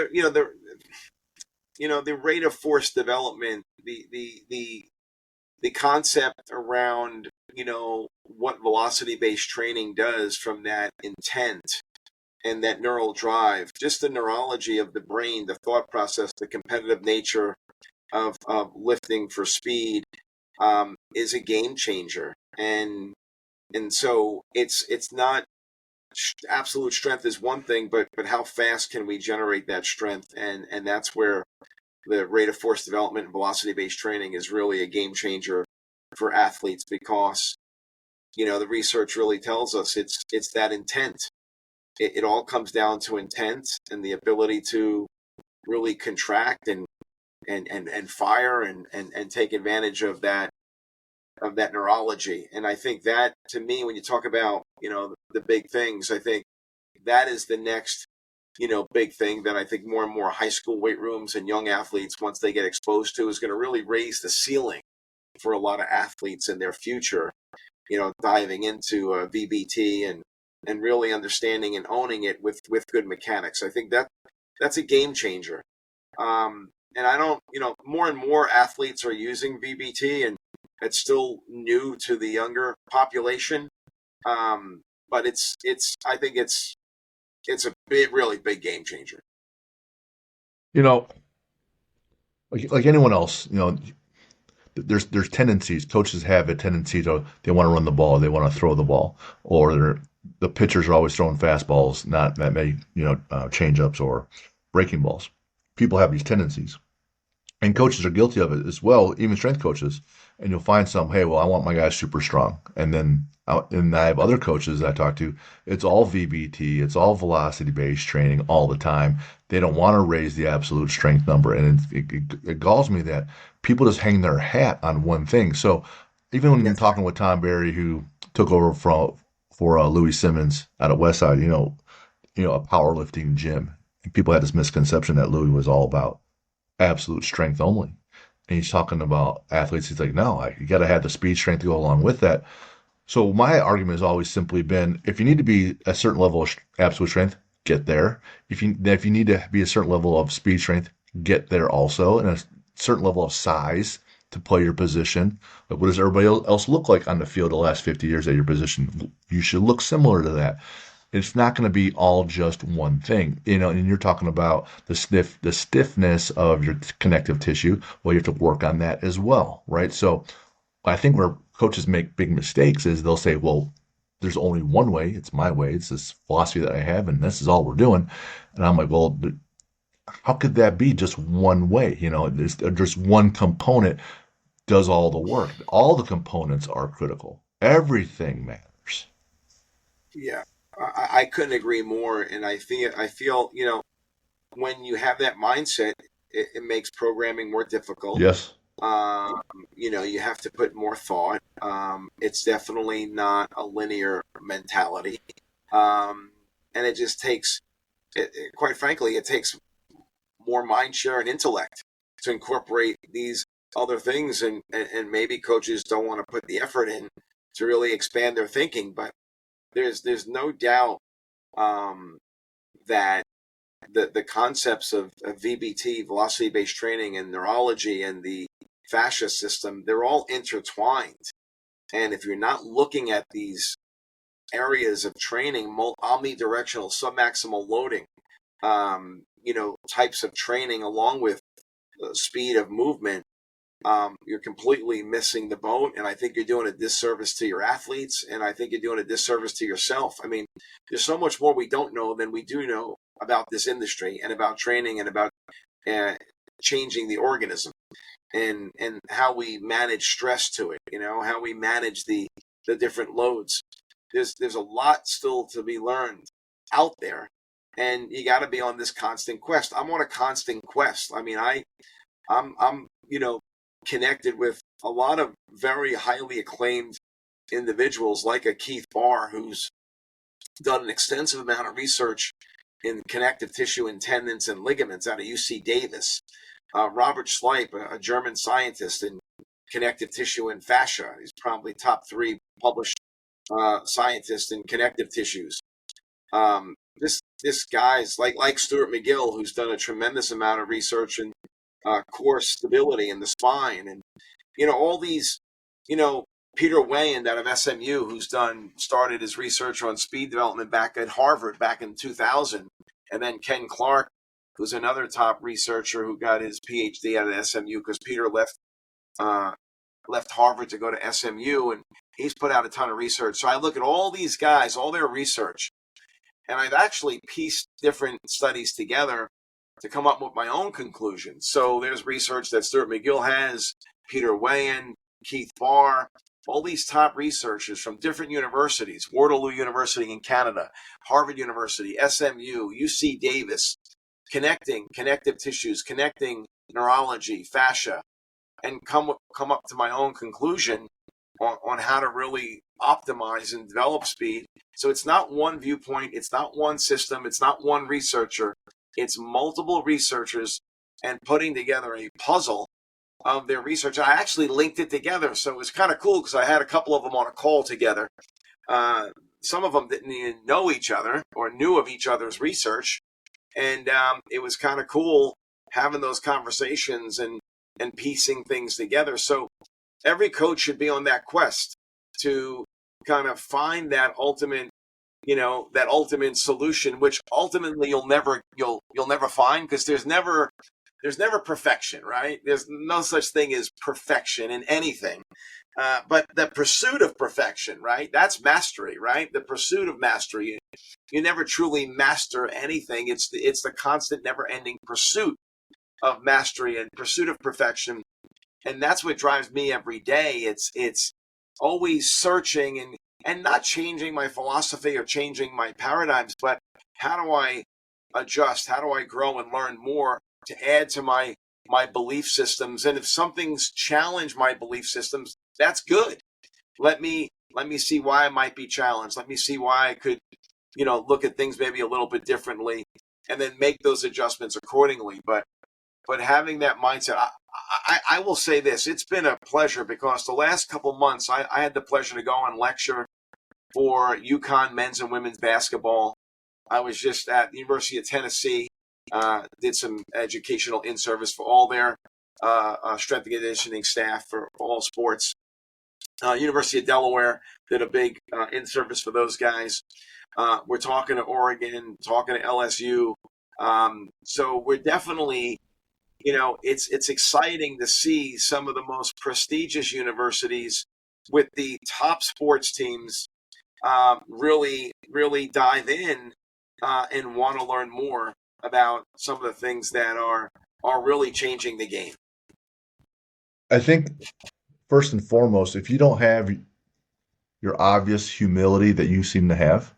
the rate of force development, the concept around what velocity based training does from that intent and that neural drive, just the neurology of the brain, the thought process, the competitive nature of lifting for speed, is a game changer. And so it's not absolute strength is one thing, but how fast can we generate that strength? And that's where the rate of force development and velocity based training is really a game changer for athletes, because the research really tells us it's that intent. It all comes down to intent and the ability to really contract and fire and take advantage of that neurology. And I think that, to me, when you talk about the big things, I think that is the next big thing that I think more and more high school weight rooms and young athletes, once they get exposed to, is going to really raise the ceiling for a lot of athletes in their future. Diving into VBT and really understanding and owning it with good mechanics. I think that's a game changer. And I don't, more and more athletes are using VBT, and it's still new to the younger population. But I think it's a really big game changer. you know, like anyone else, there's tendencies. Coaches have a tendency to they want to run the ball, they want to throw the ball, or the pitchers are always throwing fastballs, not that many change ups or breaking balls. People have these tendencies, and coaches are guilty of it as well, even strength coaches. And you'll find some, hey, well, I want my guy super strong, and I have other coaches that I talk to. It's all VBT, it's all velocity based training all the time. They don't want to raise the absolute strength number, and it galls me that people just hang their hat on one thing. So even when I'm Yes. talking with Tom Barry, who took over for Louis Simmons out at Westside, a powerlifting gym, and people had this misconception that Louis was all about absolute strength only. And he's talking about athletes. He's like, no, you got to have the speed strength to go along with that. So my argument has always simply been, if you need to be a certain level of absolute strength, get there. If you need to be a certain level of speed strength, get there also, and a certain level of size to play your position. Like, what does everybody else look like on the field the last 50 years at your position? You should look similar to that. It's not going to be all just one thing, and you're talking about the stiffness of your connective tissue. Well, you have to work on that as well, right? So I think where coaches make big mistakes is they'll say, well, there's only one way. It's my way. It's this philosophy that I have, and this is all we're doing. And I'm like, well, how could that be just one way? There's just one component does all the work. All the components are critical. Everything matters. Yeah, I couldn't agree more. And I feel, when you have that mindset, it makes programming more difficult. Yes. Um, you have to put more thought. It's definitely not a linear mentality. And it just takes, quite frankly, it takes more mind share and intellect to incorporate these other things. And maybe coaches don't want to put the effort in to really expand their thinking. But there's no doubt um, that the concepts of VBT, velocity based training, and neurology and the fascia system, they're all intertwined. And if you're not looking at these areas of training, omnidirectional, submaximal loading, types of training along with speed of movement, you're completely missing the boat. And I think you're doing a disservice to your athletes. And I think you're doing a disservice to yourself. I mean, there's so much more we don't know than we do know about this industry and about training and about uh, changing the organism and how we manage stress to it, how we manage the different loads. There's a lot still to be learned out there. And you got to be on this constant quest. I'm on a constant quest. I mean, I'm connected with a lot of very highly acclaimed individuals like a Keith Barr, who's done an extensive amount of research in connective tissue and tendons and ligaments out of UC Davis. Robert Schleip, a German scientist in connective tissue and fascia. He's probably top 3 published scientist in connective tissues. This guy's like Stuart McGill, who's done a tremendous amount of research in core stability in the spine, and all these, Peter Weyand out of SMU, who's started his research on speed development back at Harvard back in 2000, and then Ken Clark, who's another top researcher who got his PhD out of SMU because Peter left Harvard to go to SMU, and he's put out a ton of research. So I look at all these guys, all their research, and I've actually pieced different studies together to come up with my own conclusions. So there's research that Stuart McGill has, Peter Weyand, Keith Barr, all these top researchers from different universities, Waterloo University in Canada, Harvard University, SMU, UC Davis, connecting connective tissues, connecting neurology, fascia, and come up to my own conclusion on how to really optimize and develop speed. So it's not one viewpoint, it's not one system, it's not one researcher, it's multiple researchers and putting together a puzzle of their research. I actually linked it together, so it was kind of cool because I had a couple of them on a call together. Some of them didn't even know each other or knew of each other's research, and it was kind of cool having those conversations and piecing things together. So every coach should be on that quest to kind of find that ultimate solution, which ultimately you'll never find, because there's never perfection, right? There's no such thing as perfection in anything. But the pursuit of perfection, right? That's mastery, right? The pursuit of mastery. You never truly master anything. It's the constant, never-ending pursuit of mastery and pursuit of perfection. And that's what drives me every day. It's always searching and not changing my philosophy or changing my paradigms, but how do I adjust? How do I grow and learn more to add to my belief systems? And if something's challenged my belief systems, that's good. Let me see why I might be challenged. Let me see why I could, look at things maybe a little bit differently, and then make those adjustments accordingly. But having that mindset, I will say this. It's been a pleasure because the last couple months I had the pleasure to go and lecture for UConn men's and women's basketball. I was just at the University of Tennessee, did some educational in-service for all their strength and conditioning staff for all sports. University of Delaware did a big in-service for those guys. We're talking to Oregon, talking to LSU. So we're definitely, it's exciting to see some of the most prestigious universities with the top sports teams really, really dive in and want to learn more about some of the things that are really changing the game. I think first and foremost, if you don't have your obvious humility that you seem to have,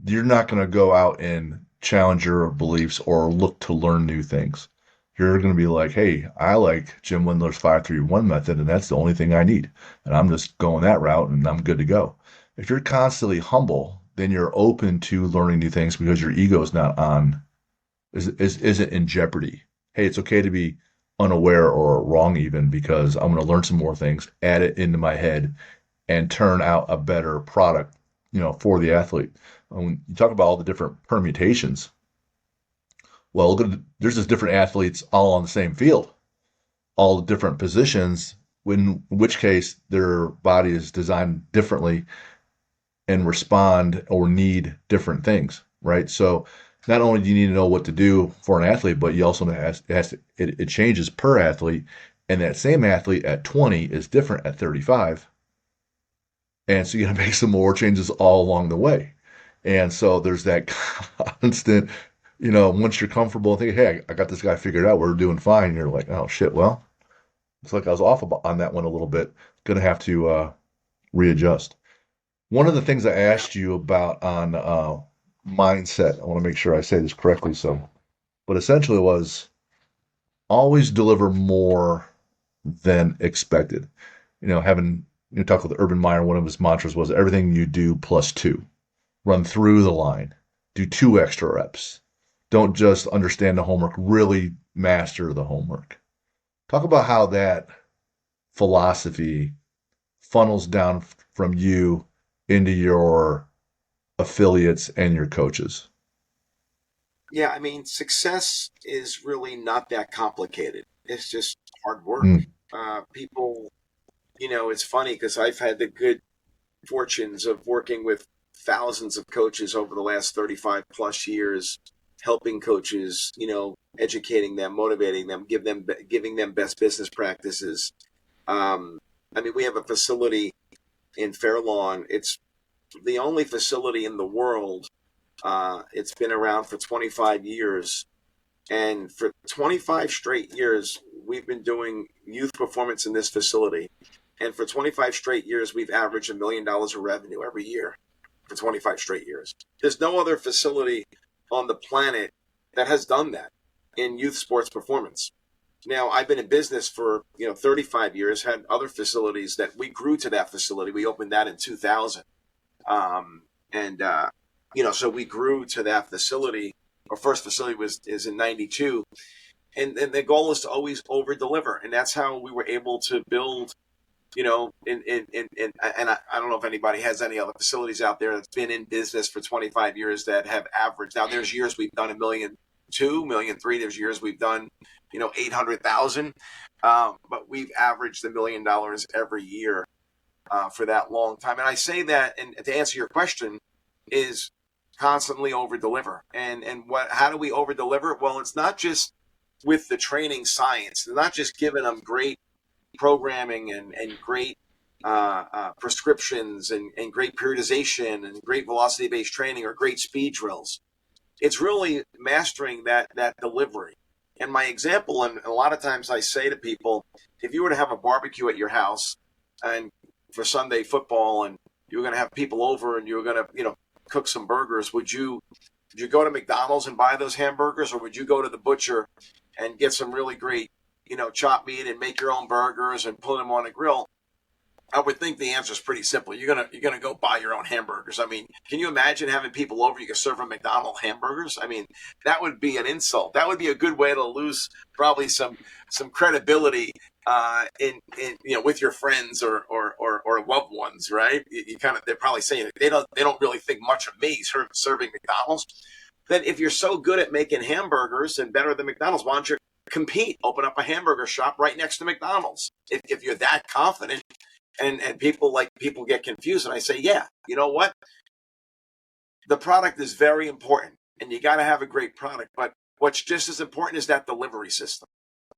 you're not going to go out and challenge your beliefs or look to learn new things. You're going to be like, hey, I like Jim Windler's 5-3-1 method, and that's the only thing I need. And I'm just going that route, and I'm good to go. If you're constantly humble, then you're open to learning new things because your ego is not on, isn't in jeopardy. Hey, it's okay to be unaware or wrong even because I'm going to learn some more things, add it into my head, and turn out a better product, for the athlete. When you talk about all the different permutations, well, there's just different athletes all on the same field, all the different positions, in which case their body is designed differently and respond or need different things, right? So not only do you need to know what to do for an athlete, but you also it changes per athlete, and that same athlete at 20 is different at 35, and so you got to make some more changes all along the way. And so there's that constant, once you're comfortable and thinking, hey, I got this guy figured out, we're doing fine. And you're like, oh shit, well, it's like I was off on that one a little bit. Gonna have to readjust. One of the things I asked you about on mindset, I want to make sure I say this correctly. So, but essentially was always deliver more than expected. Having talk with Urban Meyer, one of his mantras was everything you do plus two. Run through the line, do 2 extra reps. Don't just understand the homework, really master the homework. Talk about how that philosophy funnels down from you into your affiliates and your coaches. Yeah, I mean, success is really not that complicated. It's just hard work. Mm. People, it's funny because I've had the good fortunes of working with thousands of coaches over the last 35 plus years, helping coaches, educating them, motivating them, giving them best business practices. I mean, we have a facility in Fair Lawn. It's the only facility in the world. It's been around for 25 years. And for 25 straight years, we've been doing youth performance in this facility. And for 25 straight years, we've averaged $1 million of revenue every year for 25 straight years. There's no other facility on the planet that has done that in youth sports performance. Now, I've been in business for 35 years, had other facilities that we grew to that facility. We opened that in 2000. So we grew to that facility. Our first facility is in 92. And the goal is to always over deliver. And that's how we were able to build, and I don't know if anybody has any other facilities out there that's been in business for 25 years that have averaged. Now there's years we've done $1.2 million, $1.3 million. There's years we've done, 800,000. But we've averaged $1 million every year for that long time. And I say that, and to answer your question, is constantly over deliver. And how do we over deliver? Well, it's not just with the training science. It's not just giving them great programming and great prescriptions and great periodization and great velocity-based training or great speed drills. It's really mastering that delivery. And my example, and a lot of times I say to people, if you were to have a barbecue at your house and for Sunday football and you were going to have people over and you were going to, cook some burgers, would you go to McDonald's and buy those hamburgers, or would you go to the butcher and get some really great, chopped meat and make your own burgers and put them on a grill? I would think the answer is pretty simple. You're gonna go buy your own hamburgers. I mean, can you imagine having people over? You can serve them McDonald's hamburgers. I mean, that would be an insult. That would be a good way to lose probably some credibility in with your friends or loved ones, right? You kind of they're probably saying they don't really think much of me serving McDonald's. Then if you're so good at making hamburgers and better than McDonald's, why don't you compete? Open up a hamburger shop right next to McDonald's. If you're that confident, and people get confused, and I say, yeah, you know what? The product is very important, and you got to have a great product. But what's just as important is that delivery system.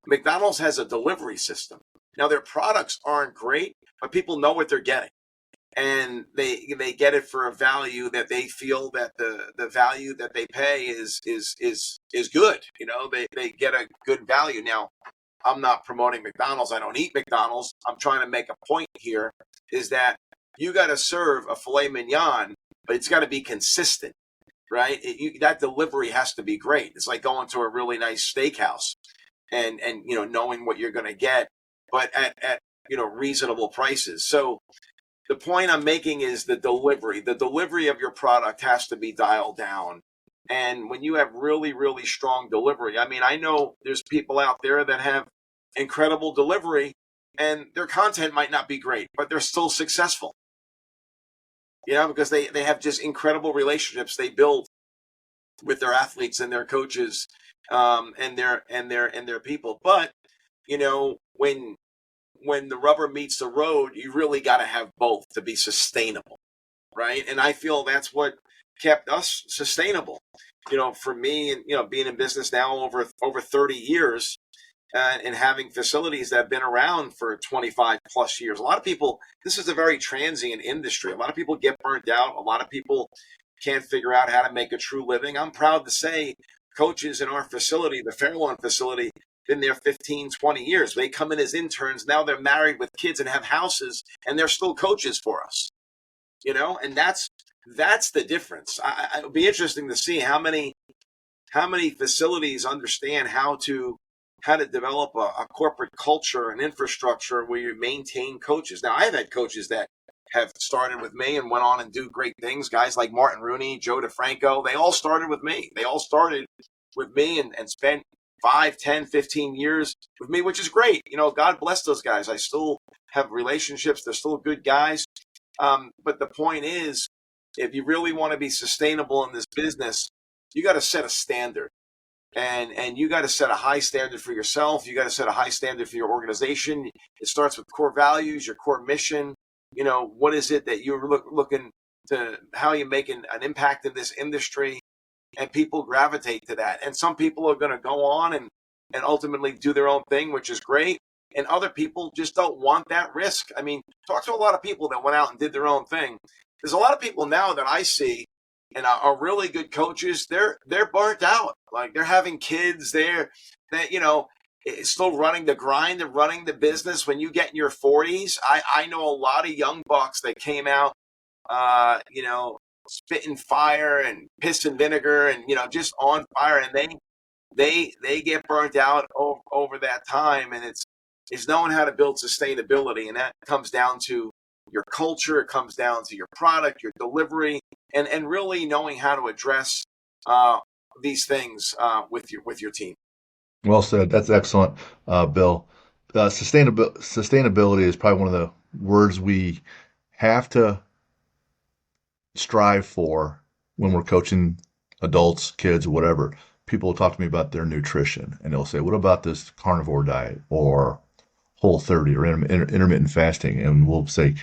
McDonald's has a delivery system. Now their products aren't great, but people know what they're getting, and they get it for a value that they feel that the value that they pay is good. They get a good value. Now I'm not promoting McDonald's. I don't eat McDonald's. I'm trying to make a point here is that you got to serve a filet mignon, but it's got to be consistent, right? That delivery has to be great. It's like going to a really nice steakhouse and knowing what you're going to get, but at reasonable prices. So the point I'm making is the delivery. The delivery of your product has to be dialed down. And when you have really, really strong delivery, I mean, I know there's people out there that have incredible delivery and their content might not be great, but they're still successful, because they have just incredible relationships they build with their athletes and their coaches, and their people. But, when the rubber meets the road, you really got to have both to be sustainable, right? And I feel that's what kept us sustainable. For me, and being in business now over 30 years, and having facilities that have been around for 25 plus years. A lot of people, this is a very transient industry. A lot of people get burnt out. A lot of people can't figure out how to make a true living. I'm proud to say coaches in our facility, the Fairlawn facility, been there 15, 20 years. They come in as interns. Now they're married with kids and have houses, and they're still coaches for us. And that's the difference. It would be interesting to see how many facilities understand how to develop a corporate culture and infrastructure where you maintain coaches. Now, I've had coaches that have started with me and went on and do great things. Guys like Martin Rooney, Joe DeFranco, they all started with me. They all started with me and spent 5, 10, 15 years with me, which is great. God bless those guys. I still have relationships. They're still good guys. But the point is, if you really want to be sustainable in this business, you got to set a standard. And you got to set a high standard for yourself. You got to set a high standard for your organization. It starts with core values, your core mission. What is it that you're looking to, how you're making an impact in this industry, and people gravitate to that. And some people are going to go on and ultimately do their own thing, which is great. And other people just don't want that risk. I mean, talk to a lot of people that went out and did their own thing. There's a lot of people now that I see and are really good coaches. They're burnt out. Like they're having kids. They're still running the grind and running the business. When you get in your 40s, I know a lot of young bucks that came out, spitting fire and piss and vinegar and just on fire, and they get burnt out over that time. And it's knowing how to build sustainability, and that comes down to your culture. It comes down to your product, your delivery, and really knowing how to address these things with your team. Well said. That's excellent, Bill. Sustainability is probably one of the words we have to strive for when we're coaching adults, kids, whatever. People will talk to me about their nutrition, and they'll say, "What about this carnivore diet or Whole 30 or intermittent fasting?" And we'll say,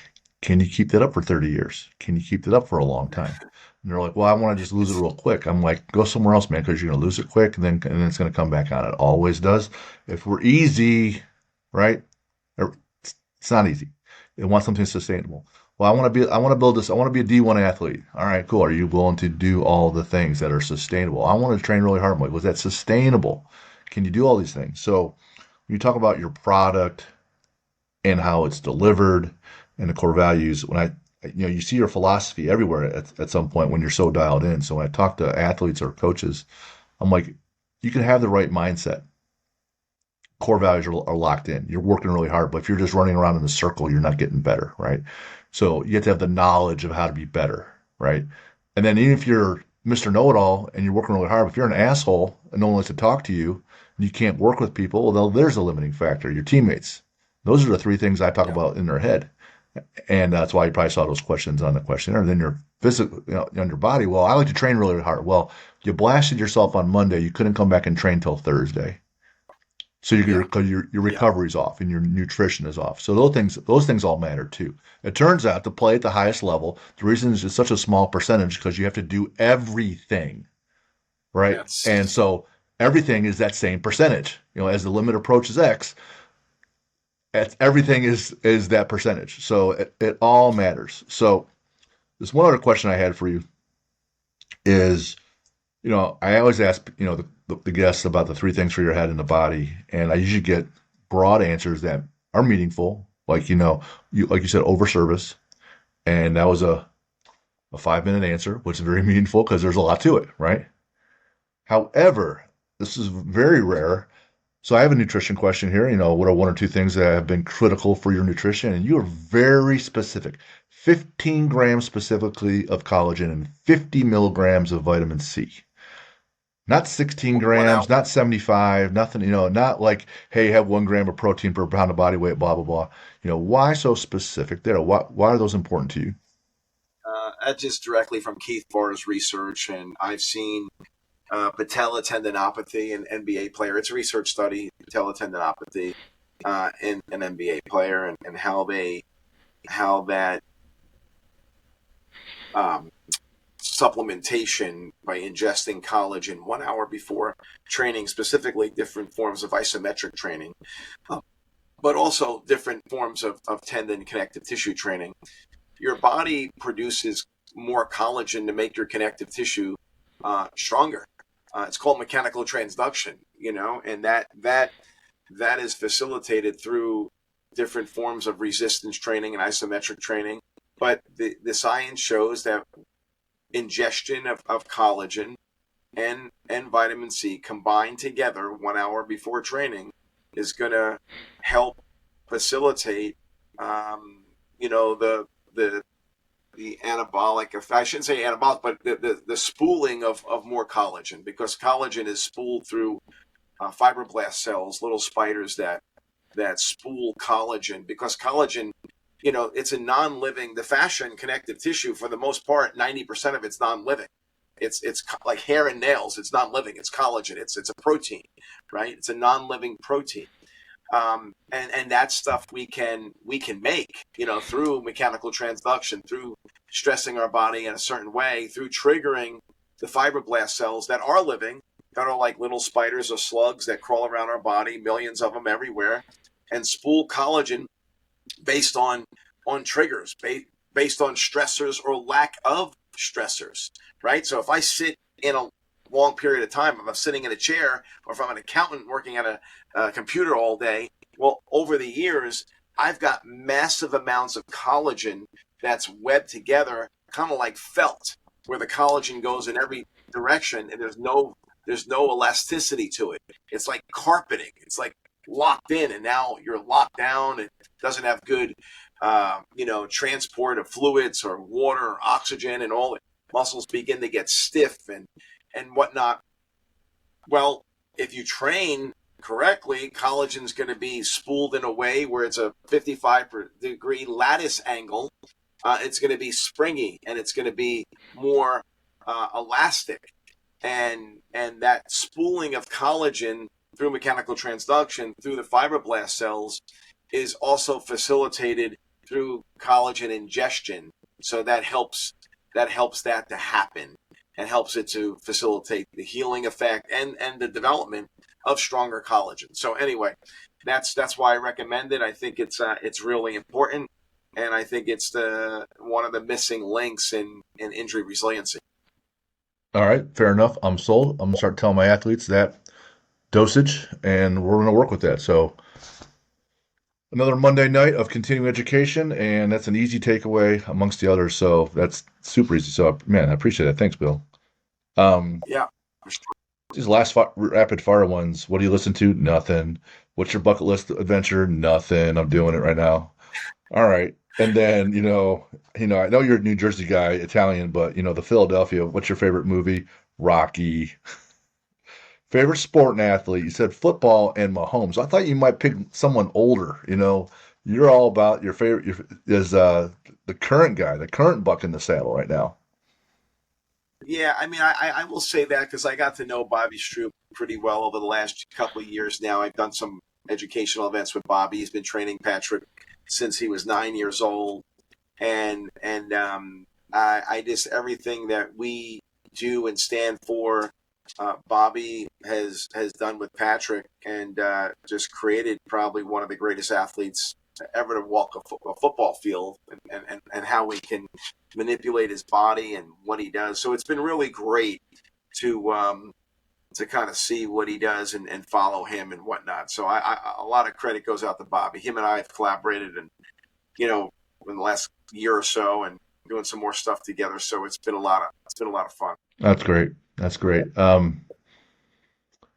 "Can you keep that up for 30 years? Can you keep that up for a long time?" And they're like, "Well, I want to just lose it real quick." I'm like, "Go somewhere else, man, because you're going to lose it quick, and then it's going to come back on. It always does. If we're easy, right? It's not easy. They want something sustainable. Well, I want to build this. I want to be a D1 athlete. All right, cool. Are you willing to do all the things that are sustainable? I want to train really hard. I'm like, was that sustainable? Can you do all these things? So when you talk about your product and how it's delivered and the core values, when you see your philosophy everywhere at some point when you're so dialed in. So when I talk to athletes or coaches, I'm like, you can have the right mindset, core values are locked in. You're working really hard, but if you're just running around in a circle, you're not getting better, right? So you have to have the knowledge of how to be better, right? And then even if you're Mr. Know-it-all and you're working really hard, if you're an asshole and no one wants to talk to you and you can't work with people, well, there's a limiting factor. Your teammates. Those are the three things I talk Yeah. about in their head. And that's why you probably saw those questions on the questionnaire. Then your physical, on your body. Well, I like to train really hard. Well, you blasted yourself on Monday. You couldn't come back and train till Thursday. So Yeah. your Yeah. recovery's off and your nutrition is off. So those things all matter too. It turns out to play at the highest level, the reason it's such a small percentage because you have to do everything, right? And Yes. so everything is that same percentage. As the limit approaches X, everything is that percentage. So it all matters. So this one other question I had for you is, I always ask, the guests about the three things for your head and the body, and I usually get broad answers that are meaningful, like like you said, over service, and that was a 5 minute answer, which is very meaningful because there's a lot to it, right? However, this is very rare. So I have a nutrition question here. What are one or two things that have been critical for your nutrition? And you are very specific. 15 grams specifically of collagen and 50 milligrams of vitamin C. Not 16 One hour. grams, not 75, nothing, not like, hey, have 1 gram of protein per pound of body weight, blah, blah, blah. Why so specific there? Why are those important to you? That's just directly from Keith Farr's research, and I've seen patella tendinopathy in NBA player. It's a research study, patella tendinopathy in an NBA player, and how that um, supplementation by ingesting collagen 1 hour before training, specifically different forms of isometric training, uh, but also different forms of tendon connective tissue training. Your body produces more collagen to make your connective tissue stronger. It's called mechanical transduction, and that is facilitated through different forms of resistance training and isometric training. But the science shows that ingestion of collagen and vitamin C combined together 1 hour before training is going to help facilitate, the the anabolic effect. I shouldn't say anabolic, but the spooling of more collagen, because collagen is spooled through fibroblast cells, little spiders that spool collagen, because collagen, it's a non-living, the fascia and connective tissue, for the most part, 90% of it's non-living. It's like hair and nails. It's non-living. It's collagen. It's a protein, right? It's a non-living protein. And that stuff we can make, through mechanical transduction, through stressing our body in a certain way, through triggering the fibroblast cells that are living, that are like little spiders or slugs that crawl around our body, millions of them everywhere, and spool collagen based on triggers, based on stressors or lack of stressors, right? So if I sit in a long period of time, if I'm sitting in a chair, or if I'm an accountant working at a computer all day, well, over the years, I've got massive amounts of collagen that's webbed together, kind of like felt, where the collagen goes in every direction, and there's no elasticity to it. It's like carpeting. It's like locked in, and now you're locked down. It doesn't have good, transport of fluids or water or oxygen, and all the muscles begin to get stiff and whatnot. Well, if you train correctly, collagen's going to be spooled in a way where it's a 55-degree lattice angle. It's going to be springy, and it's going to be more elastic. And that spooling of collagen through mechanical transduction through the fibroblast cells is also facilitated through collagen ingestion. So that to happen, and helps it to facilitate the healing effect and the development of stronger collagen. So anyway, that's why I recommend it. I think it's really important, and I think it's the one of the missing links in injury resiliency. All right, fair enough. I'm sold. I'm gonna start telling my athletes that dosage, and we're gonna work with that. So another Monday night of continuing education, and that's an easy takeaway amongst the others. So that's super easy. So man, I appreciate that. Thanks, Bill. Um, Yeah, for sure. These rapid fire ones. What do you listen to? Nothing. What's your bucket list adventure? Nothing. I'm doing it right now. All right. And then, I know you're a New Jersey guy, Italian, but the Philadelphia, what's your favorite movie? Rocky. Favorite sport and athlete? You said football and Mahomes. I thought you might pick someone older, You're all about your favorite is the current guy, the current buck in the saddle right now. Yeah, I mean, I will say that because I got to know Bobby Stroop pretty well over the last couple of years now. I've done some educational events with Bobby. He's been training Patrick since he was 9 years old, and I just everything that we do and stand for, Bobby has done with Patrick, and just created probably one of the greatest athletes ever to walk a football field, and how he can manipulate his body and what he does. So it's been really great to kind of see what he does and follow him and whatnot. So a lot of credit goes out to Bobby. Him and I have collaborated, and in the last year or so, and doing some more stuff together. So it's been a lot of fun. That's great. That's great.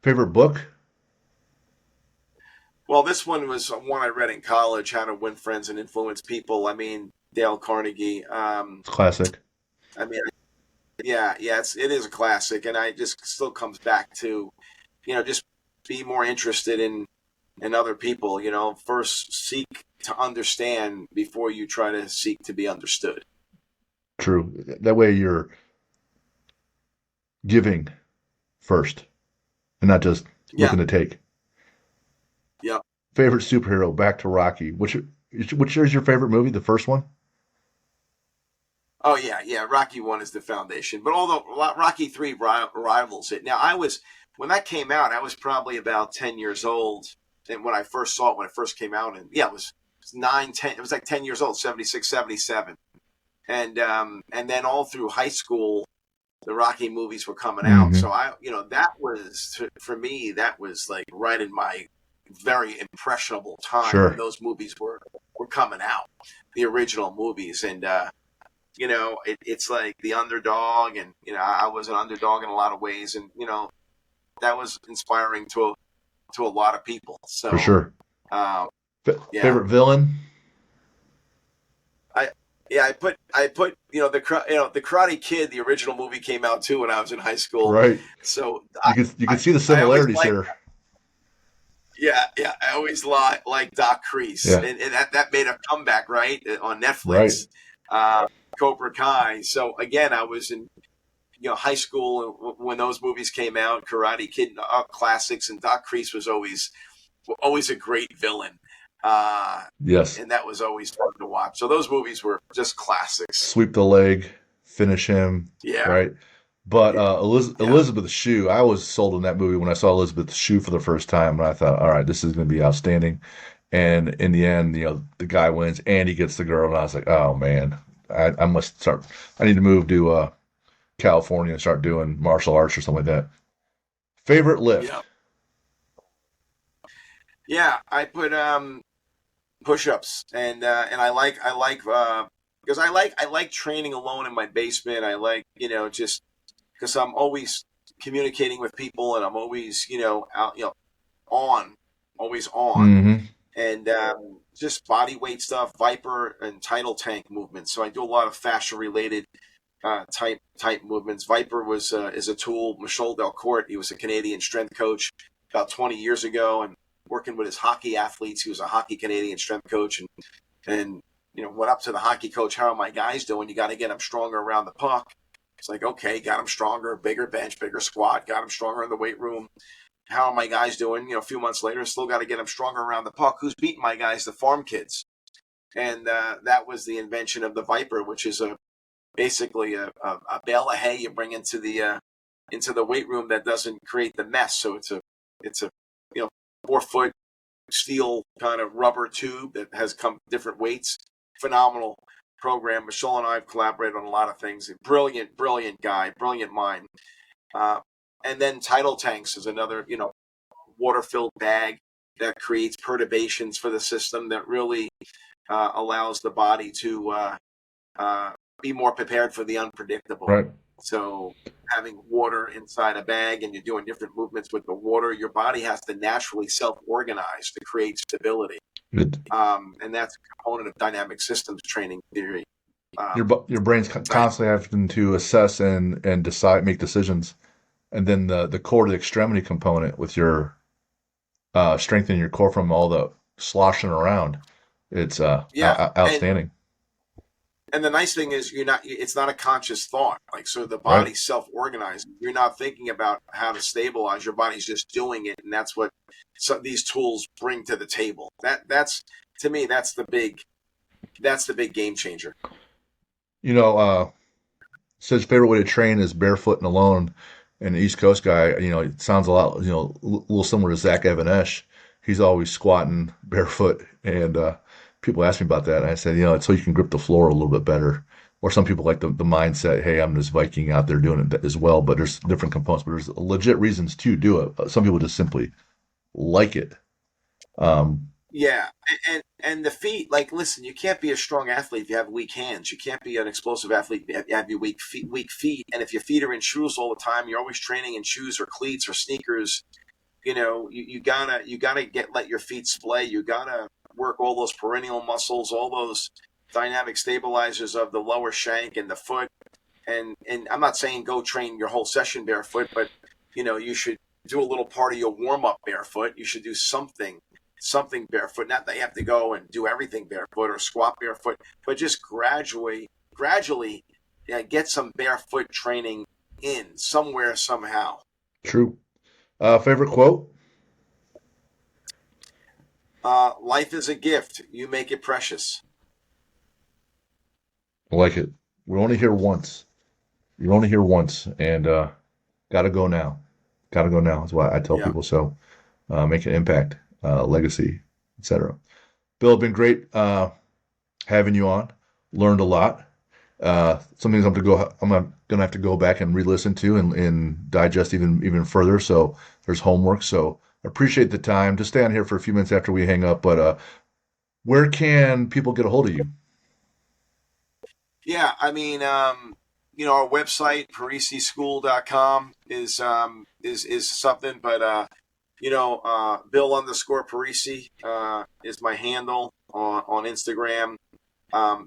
Favorite book? Well, this one was one I read in college, How to Win Friends and Influence People. I mean, Dale Carnegie. It's classic. I mean, yeah, yeah, it is a classic, and I just still comes back to, just be more interested in other people. First seek to understand before you try to seek to be understood. True. That way you're giving first and not just Yeah, looking to take. yeah. Favorite superhero? Back to Rocky. Which is your favorite movie? The first one? Oh yeah, yeah. Rocky One is the foundation, but although Rocky Three rivals it. Now, when that came out, I was probably about 10 years old, and when I first saw it, when it first came out, and yeah, it was 9, 10. It was like 10 years old, 76, 77, and then all through high school, the Rocky movies were coming out. Mm-hmm. So that was for me, that was like right in my very impressionable time when Sure. those movies were coming out, the original movies, and it's like the underdog, and I was an underdog in a lot of ways, and that was inspiring to a lot of people. For So, sure. uh, yeah, Favorite villain? I yeah, I put the Karate Kid, the original movie came out too when I was in high school. Right. So You can see the I always similarities like, here. yeah, yeah, I always like Doc Crease, Yeah. and that made a comeback, right, on Right. Netflix, Cobra Kai. So again, I was in high school when those movies came out, Karate Kid, classics, and Doc Crease was always a great villain, uh, Yes. and that was always fun to watch. So those movies were just classics. Sweep the leg, finish him. Yeah, Right. But yeah, yeah, Elizabeth Shue, I was sold on that movie when I saw Elizabeth Shue for the first time, and I thought, all right, this is going to be outstanding. And in the end, the guy wins and he gets the girl, and I was like, oh man, I must start. I need to move to California and start doing martial arts or something like that. Favorite lift? yeah, yeah. I put push-ups, and I like because I like training alone in my basement. I like just because I'm always communicating with people, and I'm always out on, always on, Mm-hmm. and just body weight stuff, Viper and tidal tank movements. So I do a lot of fascia related type movements. Viper is a tool. Michel Delcourt, he was a Canadian strength coach about 20 years ago, and working with his hockey athletes. He was a hockey Canadian strength coach, and went up to the hockey coach. How are my guys doing? You got to get them stronger around the puck. It's like, okay, got them stronger, bigger bench, bigger squat, got them stronger in the weight room. How are my guys doing? A few months later, still got to get them stronger around the puck. Who's beating my guys? The farm kids. And that was the invention of the Viper, which is basically a bale of hay you bring into the weight room that doesn't create the mess. So it's a 4 foot steel kind of rubber tube that has come different weights. Phenomenal program. Michelle and I have collaborated on a lot of things. Brilliant, brilliant guy, brilliant mind. Uh, and then tidal tanks is another, water-filled bag that creates perturbations for the system that really allows the body to be more prepared for the unpredictable. Right. So having water inside a bag and you're doing different movements with the water, your body has to naturally self-organize to create stability. It, And that's a component of dynamic systems training theory. your brain's constantly having to assess and decide, make decisions, and then the core to the extremity component with your strengthening your core from all the sloshing around. It's Yeah, outstanding, and the nice thing is it's not a conscious thought. Like, so the right? body's self-organizing. You're not thinking about how to stabilize. Your body's just doing it, and that's what these tools bring to the table. That's to me, that's the big game changer. You know, says favorite way to train is barefoot and alone. And the East Coast guy, it sounds a lot, a little similar to Zach Evanesh. He's always squatting barefoot, and people ask me about that, and I said, it's so you can grip the floor a little bit better. Or some people like the mindset, hey, I'm this Viking out there doing it as well. But there's different components, but there's legit reasons to do it. Some people just simply like it. Um, Yeah, and the feet. Like, listen, you can't be a strong athlete if you have weak hands. You can't be an explosive athlete if you have your weak feet. Weak feet, and if your feet are in shoes all the time, you're always training in shoes or cleats or sneakers. You gotta let your feet splay. You gotta work all those perennial muscles, all those dynamic stabilizers of the lower shank and the foot. And I'm not saying go train your whole session barefoot, but you should do a little part of your warm up barefoot. You should do something barefoot. Not that you have to go and do everything barefoot or squat barefoot, but just gradually, yeah, get some barefoot training in somewhere somehow. True. Favorite quote? Life is a gift. You make it precious. I like it. We're only here once. You're only here once, and gotta go now. Gotta go now. That's why I tell Yeah. people so. Make an impact, legacy, etc. Bill, been great having you on. Learned a lot. Some things I'm gonna have to go back and re-listen to and digest even further. So there's homework. So I appreciate the time. Just stay on here for a few minutes after we hang up. But where can people get a hold of you? Yeah, I mean, our website, parisischool.com is something, but Bill underscore Parisi is my handle on Instagram.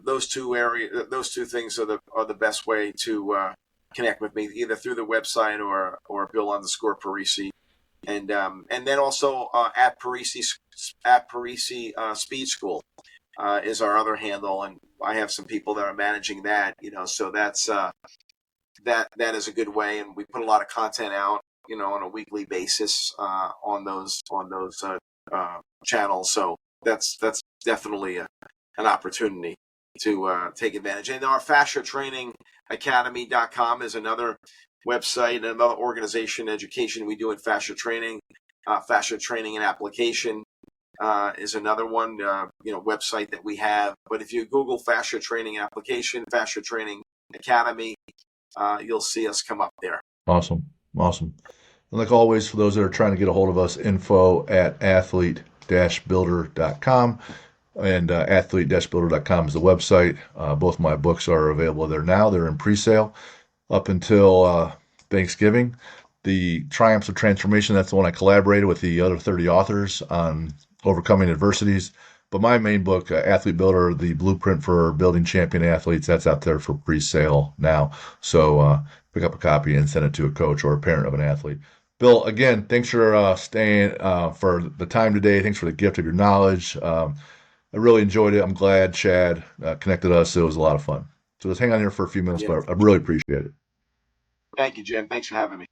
Those two things are the best way to connect with me, either through the website or Bill underscore Parisi, and then also at Parisi Speed School is our other handle, and I have some people that are managing that. So that is a good way, and we put a lot of content out, on a weekly basis on those channels. So that's definitely an opportunity to take advantage. And our fascia training academy.com is another website, another organization, education we do in fascia training. Fascia training and application is another one, website that we have. But if you Google fascia training application, fascia training academy, you'll see us come up there. Awesome. Awesome. And like always, for those that are trying to get a hold of us, info at athlete-builder.com. And athlete-builder.com is the website. Both my books are available there now. They're in pre-sale up until Thanksgiving. The Triumphs of Transformation, that's the one I collaborated with the other 30 authors on overcoming adversities. But my main book, Athlete Builder, the blueprint for building champion athletes, that's out there for pre-sale now. So pick up a copy and send it to a coach or a parent of an athlete. Bill, again, thanks for staying for the time today. Thanks for the gift of your knowledge. I really enjoyed it. I'm glad Chad connected us. It was a lot of fun. So let's hang on here for a few minutes, Yeah. but I really appreciate it. Thank you, Jim. Thanks for having me.